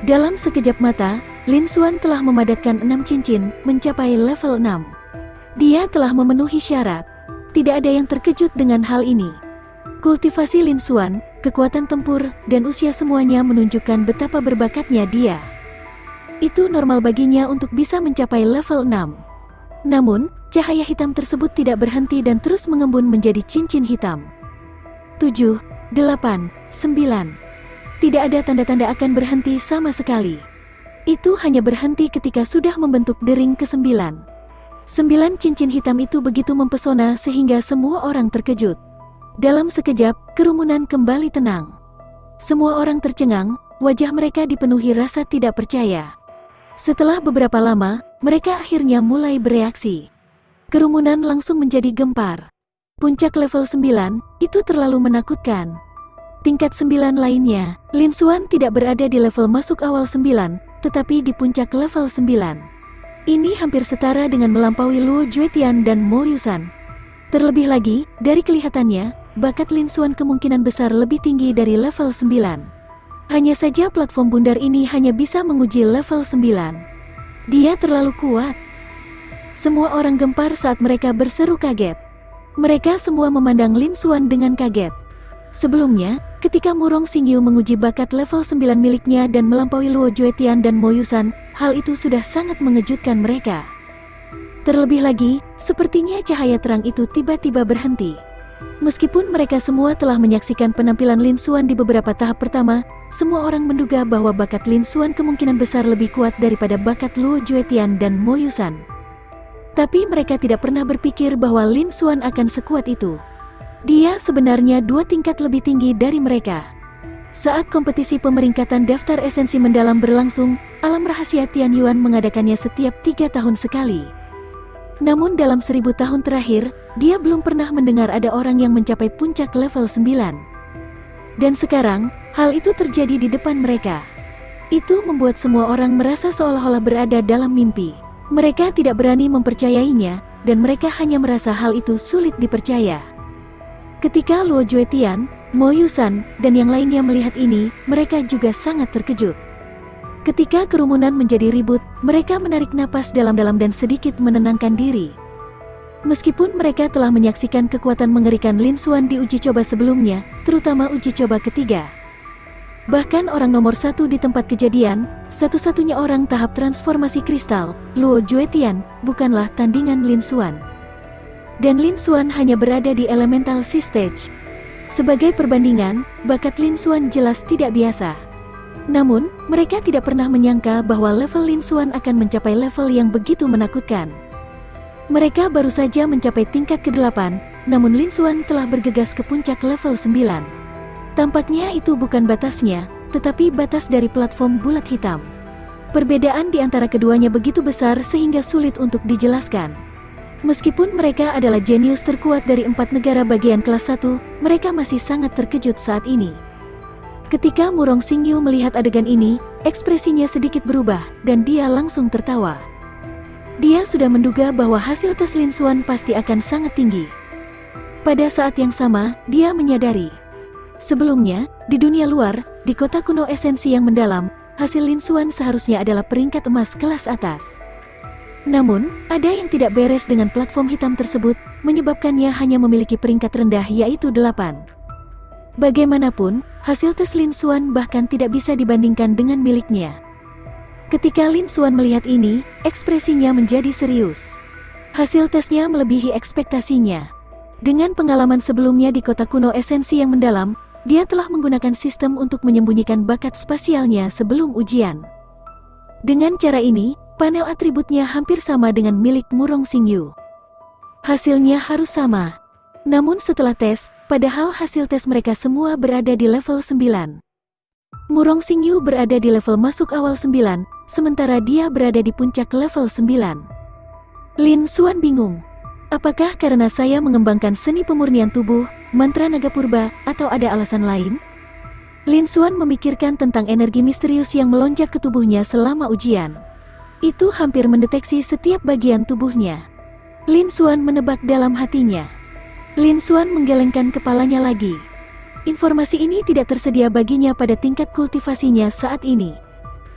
Speaker 1: Dalam sekejap mata, Lin Xuan telah memadatkan 6 cincin, mencapai level 6. Dia telah memenuhi syarat. Tidak ada yang terkejut dengan hal ini. Kultivasi Lin Xuan, kekuatan tempur, dan usia semuanya menunjukkan betapa berbakatnya dia. Itu normal baginya untuk bisa mencapai level 6. Namun, cahaya hitam tersebut tidak berhenti dan terus mengembun menjadi cincin hitam. 7, 8, 9. Tidak ada tanda-tanda akan berhenti sama sekali. Itu hanya berhenti ketika sudah membentuk dering ke-9. 9 cincin hitam itu begitu mempesona sehingga semua orang terkejut. Dalam sekejap, kerumunan kembali tenang. Semua orang tercengang, wajah mereka dipenuhi rasa tidak percaya. Setelah beberapa lama, mereka akhirnya mulai bereaksi. Kerumunan langsung menjadi gempar. Puncak level 9, itu terlalu menakutkan. Tingkat 9 lainnya, Lin Xuan tidak berada di level masuk awal 9, tetapi di puncak level 9. Ini hampir setara dengan melampaui Luo Juetian dan Mo Yusan. Terlebih lagi, dari kelihatannya, bakat Lin Xuan kemungkinan besar lebih tinggi dari level 9. Hanya saja platform bundar ini hanya bisa menguji level 9. Dia terlalu kuat. Semua orang gempar saat mereka berseru kaget. Mereka semua memandang Lin Xuan dengan kaget. Sebelumnya, ketika Murong Xingyu menguji bakat level 9 miliknya dan melampaui Luo Juetian dan Mo Yusan, hal itu sudah sangat mengejutkan mereka. Terlebih lagi, sepertinya cahaya terang itu tiba-tiba berhenti. Meskipun mereka semua telah menyaksikan penampilan Lin Xuan di beberapa tahap pertama, semua orang menduga bahwa bakat Lin Xuan kemungkinan besar lebih kuat daripada bakat Luo Juetian dan Mo Yusan. Tapi mereka tidak pernah berpikir bahwa Lin Xuan akan sekuat itu. Dia sebenarnya 2 tingkat lebih tinggi dari mereka. Saat kompetisi pemeringkatan daftar esensi mendalam berlangsung, Alam Rahasia Tianyuan mengadakannya setiap 3 tahun sekali. Namun dalam 1000 tahun terakhir, dia belum pernah mendengar ada orang yang mencapai puncak level 9. Dan sekarang, hal itu terjadi di depan mereka. Itu membuat semua orang merasa seolah-olah berada dalam mimpi. Mereka tidak berani mempercayainya, dan mereka hanya merasa hal itu sulit dipercaya. Ketika Luo Juetian, Mo Yusan, dan yang lainnya melihat ini, mereka juga sangat terkejut. Ketika kerumunan menjadi ribut, mereka menarik napas dalam-dalam dan sedikit menenangkan diri. Meskipun mereka telah menyaksikan kekuatan mengerikan Lin Xuan di uji coba sebelumnya, terutama uji coba ketiga. Bahkan orang nomor satu di tempat kejadian, satu-satunya orang tahap transformasi kristal, Luo Juetian, bukanlah tandingan Lin Xuan. Dan Lin Xuan hanya berada di Elemental Sea Stage. Sebagai perbandingan, bakat Lin Xuan jelas tidak biasa. Namun, mereka tidak pernah menyangka bahwa level Lin Xuan akan mencapai level yang begitu menakutkan. Mereka baru saja mencapai tingkat ke-8, namun Lin Xuan telah bergegas ke puncak level 9. Tampaknya itu bukan batasnya, tetapi batas dari platform bulat hitam. Perbedaan di antara keduanya begitu besar sehingga sulit untuk dijelaskan. Meskipun mereka adalah jenius terkuat dari 4 negara bagian kelas 1, mereka masih sangat terkejut saat ini. Ketika Murong Xingyu melihat adegan ini, ekspresinya sedikit berubah, dan dia langsung tertawa. Dia sudah menduga bahwa hasil tes Lin Xuan pasti akan sangat tinggi. Pada saat yang sama, dia menyadari sebelumnya, di dunia luar, di kota kuno esensi yang mendalam, hasil Lin Xuan seharusnya adalah peringkat emas kelas atas. Namun, ada yang tidak beres dengan platform hitam tersebut, menyebabkannya hanya memiliki peringkat rendah yaitu 8. Bagaimanapun, hasil tes Lin Xuan bahkan tidak bisa dibandingkan dengan miliknya. Ketika Lin Xuan melihat ini, ekspresinya menjadi serius. Hasil tesnya melebihi ekspektasinya. Dengan pengalaman sebelumnya di kota kuno esensi yang mendalam, dia telah menggunakan sistem untuk menyembunyikan bakat spasialnya sebelum ujian. Dengan cara ini, panel atributnya hampir sama dengan milik Murong Xingyu. Hasilnya harus sama. Namun setelah tes, padahal hasil tes mereka semua berada di level 9. Murong Xingyu berada di level masuk awal 9, sementara dia berada di puncak level 9. Lin Xuan bingung. Apakah karena saya mengembangkan seni pemurnian tubuh, mantra naga purba, atau ada alasan lain? Lin Xuan memikirkan tentang energi misterius yang melonjak ke tubuhnya selama ujian. Itu hampir mendeteksi setiap bagian tubuhnya. Lin Xuan menebak dalam hatinya. Lin Xuan menggelengkan kepalanya lagi. Informasi ini tidak tersedia baginya pada tingkat kultivasinya saat ini.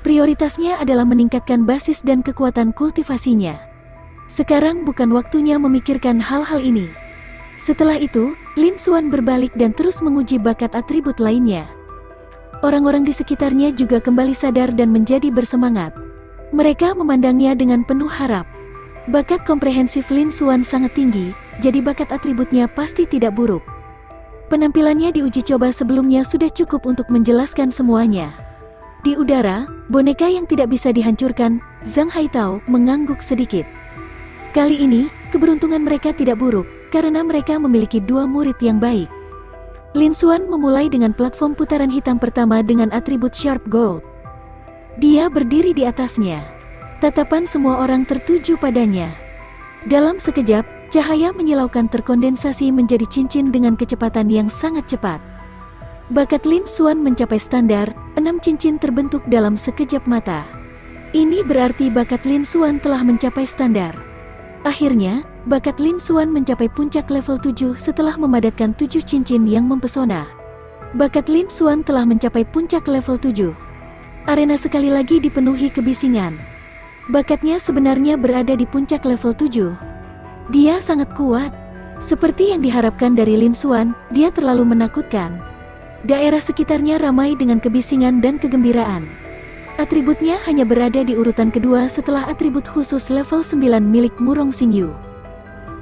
Speaker 1: Prioritasnya adalah meningkatkan basis dan kekuatan kultivasinya. Sekarang bukan waktunya memikirkan hal-hal ini. Setelah itu, Lin Xuan berbalik dan terus menguji bakat atribut lainnya. Orang-orang di sekitarnya juga kembali sadar dan menjadi bersemangat. Mereka memandangnya dengan penuh harap. Bakat komprehensif Lin Xuan sangat tinggi, jadi bakat atributnya pasti tidak buruk. Penampilannya di uji coba sebelumnya sudah cukup untuk menjelaskan semuanya. Di udara, boneka yang tidak bisa dihancurkan, Zhang Haitao mengangguk sedikit. Kali ini, keberuntungan mereka tidak buruk, karena mereka memiliki 2 murid yang baik. Lin Xuan memulai dengan platform putaran hitam pertama dengan atribut Sharp Gold. Dia berdiri di atasnya. Tatapan semua orang tertuju padanya. Dalam sekejap, cahaya menyilaukan terkondensasi menjadi cincin dengan kecepatan yang sangat cepat. Bakat Lin Xuan mencapai standar, 6 cincin terbentuk dalam sekejap mata. Ini berarti bakat Lin Xuan telah mencapai standar. Akhirnya, bakat Lin Xuan mencapai puncak level 7 setelah memadatkan 7 cincin yang mempesona. Bakat Lin Xuan telah mencapai puncak level 7. Arena sekali lagi dipenuhi kebisingan. Bakatnya sebenarnya berada di puncak level 7. Dia sangat kuat. Seperti yang diharapkan dari Lin Xuan, dia terlalu menakutkan. Daerah sekitarnya ramai dengan kebisingan dan kegembiraan. Atributnya hanya berada di urutan kedua setelah atribut khusus level 9 milik Murong Xingyu.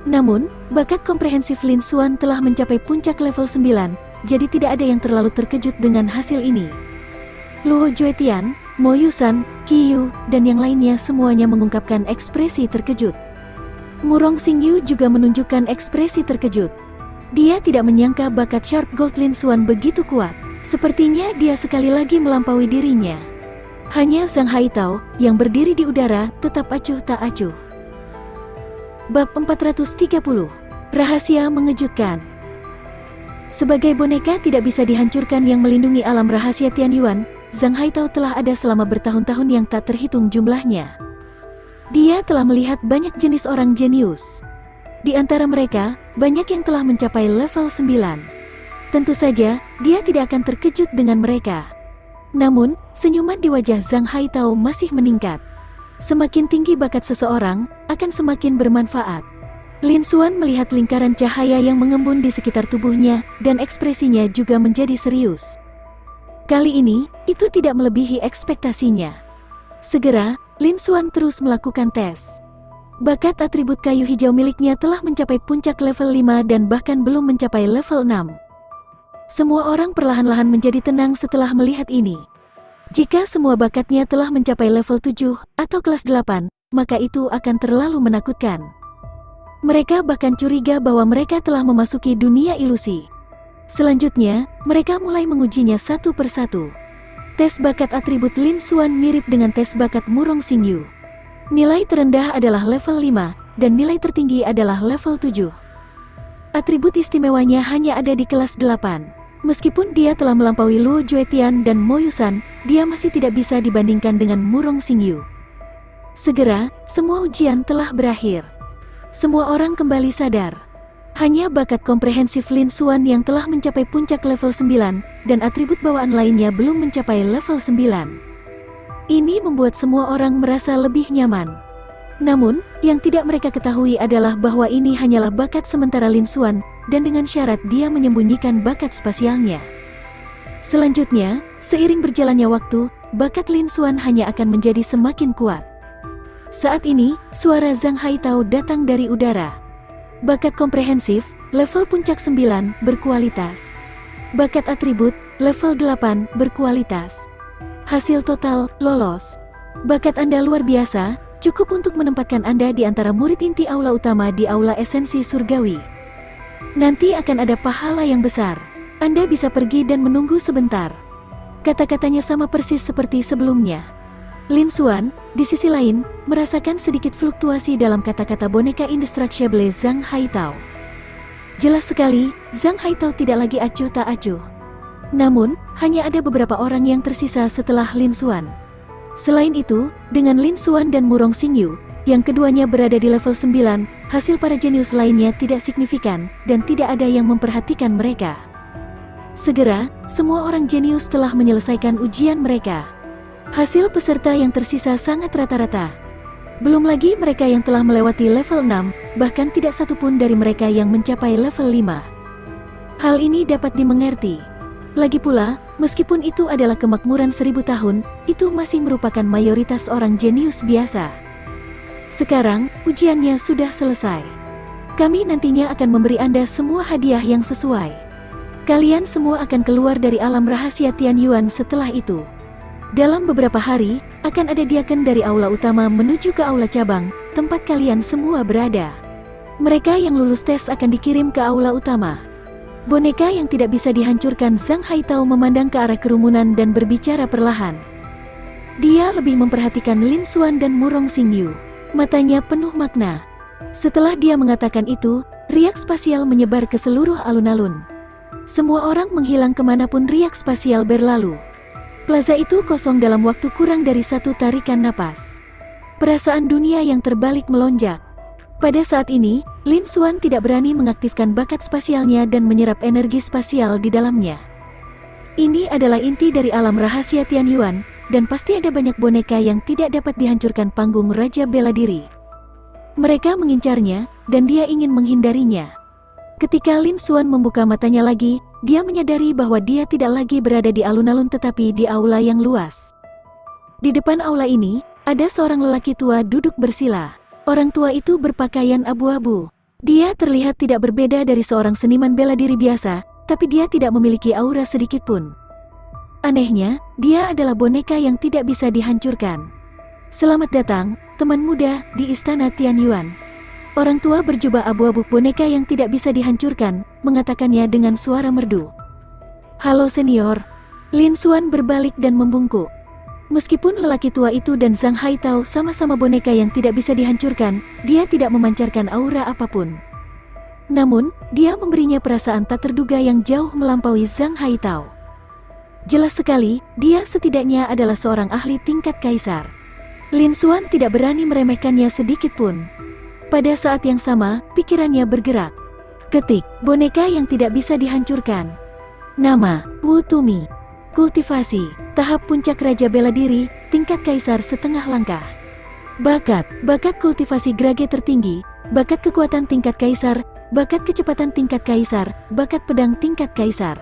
Speaker 1: Namun, bakat komprehensif Lin Xuan telah mencapai puncak level 9, jadi tidak ada yang terlalu terkejut dengan hasil ini. Luo Juetian, Mo Yusan, Qiyu, dan yang lainnya semuanya mengungkapkan ekspresi terkejut. Murong Xingyu juga menunjukkan ekspresi terkejut. Dia tidak menyangka bakat Sharp Gold Lin Xuan begitu kuat. Sepertinya dia sekali lagi melampaui dirinya. Hanya Zhang Haitao, yang berdiri di udara, tetap acuh tak acuh. Bab 430. Rahasia mengejutkan. Sebagai boneka tidak bisa dihancurkan yang melindungi alam rahasia Tianyuan, Zhang Haitao telah ada selama bertahun-tahun yang tak terhitung jumlahnya. Dia telah melihat banyak jenis orang jenius. Di antara mereka, banyak yang telah mencapai level 9. Tentu saja, dia tidak akan terkejut dengan mereka. Namun, senyuman di wajah Zhang Haitao masih meningkat. Semakin tinggi bakat seseorang, akan semakin bermanfaat. Lin Xuan melihat lingkaran cahaya yang mengembun di sekitar tubuhnya, dan ekspresinya juga menjadi serius. Kali ini, itu tidak melebihi ekspektasinya. Segera, Lin Xuan terus melakukan tes. Bakat atribut kayu hijau miliknya telah mencapai puncak level 5 dan bahkan belum mencapai level 6. Semua orang perlahan-lahan menjadi tenang setelah melihat ini. Jika semua bakatnya telah mencapai level 7 atau kelas 8, maka itu akan terlalu menakutkan. Mereka bahkan curiga bahwa mereka telah memasuki dunia ilusi. Selanjutnya, mereka mulai mengujinya satu persatu. Tes bakat atribut Lin Xuan mirip dengan tes bakat Murong Xingyu. Nilai terendah adalah level 5, dan nilai tertinggi adalah level 7. Atribut istimewanya hanya ada di kelas 8. Meskipun dia telah melampaui Luo Juetian dan Mo Yusan, dia masih tidak bisa dibandingkan dengan Murong Xingyu. Segera, semua ujian telah berakhir. Semua orang kembali sadar. Hanya bakat komprehensif Lin Xuan yang telah mencapai puncak level 9, dan atribut bawaan lainnya belum mencapai level 9. Ini membuat semua orang merasa lebih nyaman. Namun, yang tidak mereka ketahui adalah bahwa ini hanyalah bakat sementara Lin Xuan, dan dengan syarat dia menyembunyikan bakat spasialnya. Selanjutnya, seiring berjalannya waktu, bakat Lin Xuan hanya akan menjadi semakin kuat. Saat ini, suara Zhang Haitao datang dari udara. Bakat komprehensif, level puncak 9, berkualitas. Bakat atribut, level 8, berkualitas. Hasil total, lolos. Bakat Anda luar biasa, cukup untuk menempatkan Anda di antara murid inti aula utama di aula esensi surgawi. Nanti akan ada pahala yang besar. Anda bisa pergi dan menunggu sebentar. Kata-katanya sama persis seperti sebelumnya. Lin Xuan, di sisi lain, merasakan sedikit fluktuasi dalam kata-kata boneka indestructible Zhang Haitao. Jelas sekali, Zhang Haitao tidak lagi acuh tak acuh. Namun, hanya ada beberapa orang yang tersisa setelah Lin Xuan. Selain itu, dengan Lin Xuan dan Murong Xingyu, yang keduanya berada di level 9, hasil para jenius lainnya tidak signifikan, dan tidak ada yang memperhatikan mereka. Segera, semua orang jenius telah menyelesaikan ujian mereka. Hasil peserta yang tersisa sangat rata-rata. Belum lagi mereka yang telah melewati level 6, bahkan tidak satu pun dari mereka yang mencapai level 5. Hal ini dapat dimengerti. Lagi pula, meskipun itu adalah kemakmuran 1000 tahun, itu masih merupakan mayoritas orang jenius biasa. Sekarang, ujiannya sudah selesai. Kami nantinya akan memberi Anda semua hadiah yang sesuai. Kalian semua akan keluar dari alam rahasia Tianyuan setelah itu. Dalam beberapa hari, akan ada diaken dari aula utama menuju ke aula cabang, tempat kalian semua berada. Mereka yang lulus tes akan dikirim ke aula utama. Boneka yang tidak bisa dihancurkan Zhang Haitao memandang ke arah kerumunan dan berbicara perlahan. Dia lebih memperhatikan Lin Xuan dan Murong Xingyu. Matanya penuh makna. Setelah dia mengatakan itu, riak spasial menyebar ke seluruh alun-alun. Semua orang menghilang kemanapun riak spasial berlalu. Plaza itu kosong dalam waktu kurang dari satu tarikan napas. Perasaan dunia yang terbalik melonjak. Pada saat ini, Lin Xuan tidak berani mengaktifkan bakat spasialnya dan menyerap energi spasial di dalamnya. Ini adalah inti dari alam rahasia Tianyuan, dan pasti ada banyak boneka yang tidak dapat dihancurkan panggung Raja Bela Diri. Mereka mengincarnya, dan dia ingin menghindarinya. Ketika Lin Xuan membuka matanya lagi, dia menyadari bahwa dia tidak lagi berada di alun-alun tetapi di aula yang luas. Di depan aula ini, ada seorang lelaki tua duduk bersila. Orang tua itu berpakaian abu-abu. Dia terlihat tidak berbeda dari seorang seniman bela diri biasa, tapi dia tidak memiliki aura sedikit pun. Anehnya, dia adalah boneka yang tidak bisa dihancurkan. Selamat datang, teman muda, di Istana Tianyuan. Orang tua berjubah abu-abu boneka yang tidak bisa dihancurkan, mengatakannya dengan suara merdu. Halo senior. Lin Xuan berbalik dan membungkuk. Meskipun lelaki tua itu dan Zhang Haitao sama-sama boneka yang tidak bisa dihancurkan, dia tidak memancarkan aura apapun. Namun, dia memberinya perasaan tak terduga yang jauh melampaui Zhang Haitao. Jelas sekali, dia setidaknya adalah seorang ahli tingkat kaisar. Lin Xuan tidak berani meremehkannya sedikit pun. Pada saat yang sama, pikirannya bergerak. Ketik, boneka yang tidak bisa dihancurkan. Nama, Wu Tumi. Kultivasi, tahap puncak Raja Bela Diri, tingkat kaisar setengah langkah. Bakat kultivasi grade tertinggi, bakat kekuatan tingkat kaisar, bakat kecepatan tingkat kaisar, bakat pedang tingkat kaisar.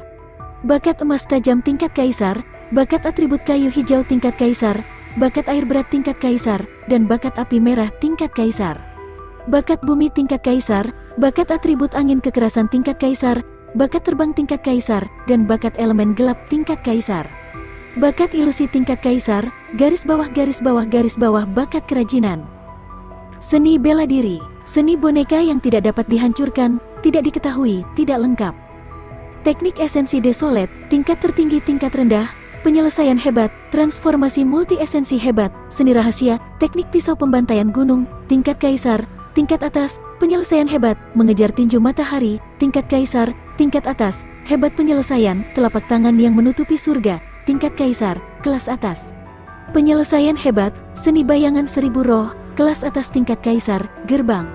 Speaker 1: Bakat emas tajam tingkat kaisar, bakat atribut kayu hijau tingkat kaisar, bakat air berat tingkat kaisar, dan bakat api merah tingkat kaisar. Bakat bumi tingkat kaisar, bakat atribut angin kekerasan tingkat kaisar, bakat terbang tingkat kaisar, dan bakat elemen gelap tingkat kaisar. Bakat ilusi tingkat kaisar, garis bawah bakat kerajinan. Seni bela diri, seni boneka yang tidak dapat dihancurkan, tidak diketahui, tidak lengkap. Teknik esensi desolet, tingkat tertinggi tingkat rendah, penyelesaian hebat, transformasi multi esensi hebat, seni rahasia, teknik pisau pembantaian gunung, tingkat kaisar, tingkat atas, penyelesaian hebat, mengejar tinju matahari, tingkat kaisar, tingkat atas, hebat penyelesaian, telapak tangan yang menutupi surga, tingkat kaisar, kelas atas. Penyelesaian hebat, seni bayangan 1000 roh, kelas atas tingkat kaisar, gerbang.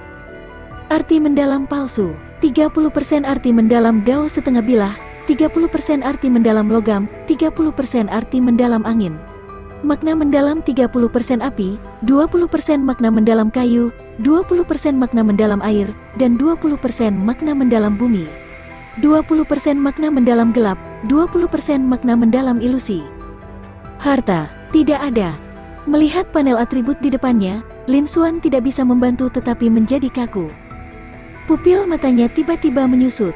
Speaker 1: Arti mendalam palsu, 30% arti mendalam dao setengah bilah, 30% arti mendalam logam, 30% arti mendalam angin. Makna mendalam 30% api, 20% makna mendalam kayu, 20% makna mendalam air, dan 20% makna mendalam bumi. 20% makna mendalam gelap, 20% makna mendalam ilusi. Harta, tidak ada. Melihat panel atribut di depannya, Lin Xuan tidak bisa membantu tetapi menjadi kaku. Pupil matanya tiba-tiba menyusut.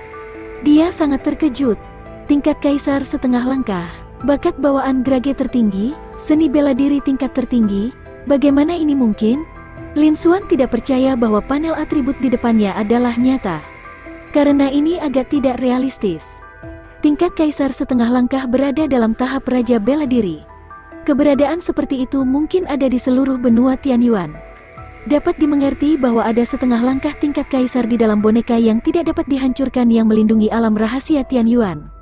Speaker 1: Dia sangat terkejut. Tingkat kaisar setengah langkah, bakat bawaan grage tertinggi, seni bela diri tingkat tertinggi. Bagaimana ini mungkin? Lin Xuan tidak percaya bahwa panel atribut di depannya adalah nyata. Karena ini agak tidak realistis. Tingkat kaisar setengah langkah berada dalam tahap raja bela diri. Keberadaan seperti itu mungkin ada di seluruh benua Tianyuan. Dapat dimengerti bahwa ada setengah langkah tingkat kaisar di dalam boneka yang tidak dapat dihancurkan yang melindungi alam rahasia Tianyuan.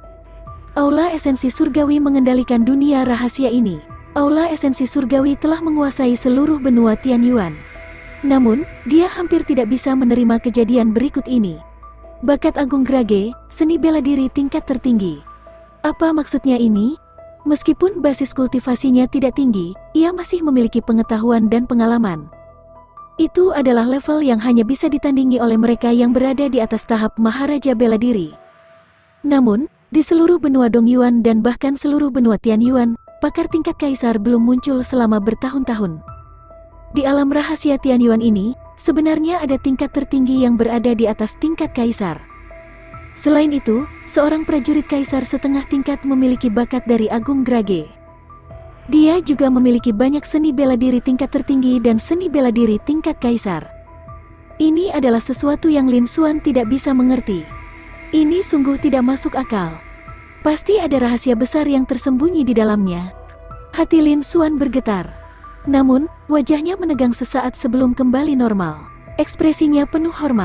Speaker 1: Aula esensi surgawi mengendalikan dunia rahasia ini. Aula esensi surgawi telah menguasai seluruh benua Tianyuan. Namun, dia hampir tidak bisa menerima kejadian berikut ini. Bakat agung grage, seni bela diri tingkat tertinggi. Apa maksudnya ini? Meskipun basis kultivasinya tidak tinggi, ia masih memiliki pengetahuan dan pengalaman. Itu adalah level yang hanya bisa ditandingi oleh mereka yang berada di atas tahap Maharaja bela diri. Namun, di seluruh benua Dongyuan dan bahkan seluruh benua Tianyuan, pakar tingkat kaisar belum muncul selama bertahun-tahun. Di alam rahasia Tianyuan ini, sebenarnya ada tingkat tertinggi yang berada di atas tingkat kaisar. Selain itu, seorang prajurit kaisar setengah tingkat memiliki bakat dari Agung Grage. Dia juga memiliki banyak seni bela diri tingkat tertinggi dan seni bela diri tingkat kaisar. Ini adalah sesuatu yang Lin Xuan tidak bisa mengerti. Ini sungguh tidak masuk akal. Pasti ada rahasia besar yang tersembunyi di dalamnya. Hati Lin Xuan bergetar. Namun, wajahnya menegang sesaat sebelum kembali normal. Ekspresinya penuh hormat.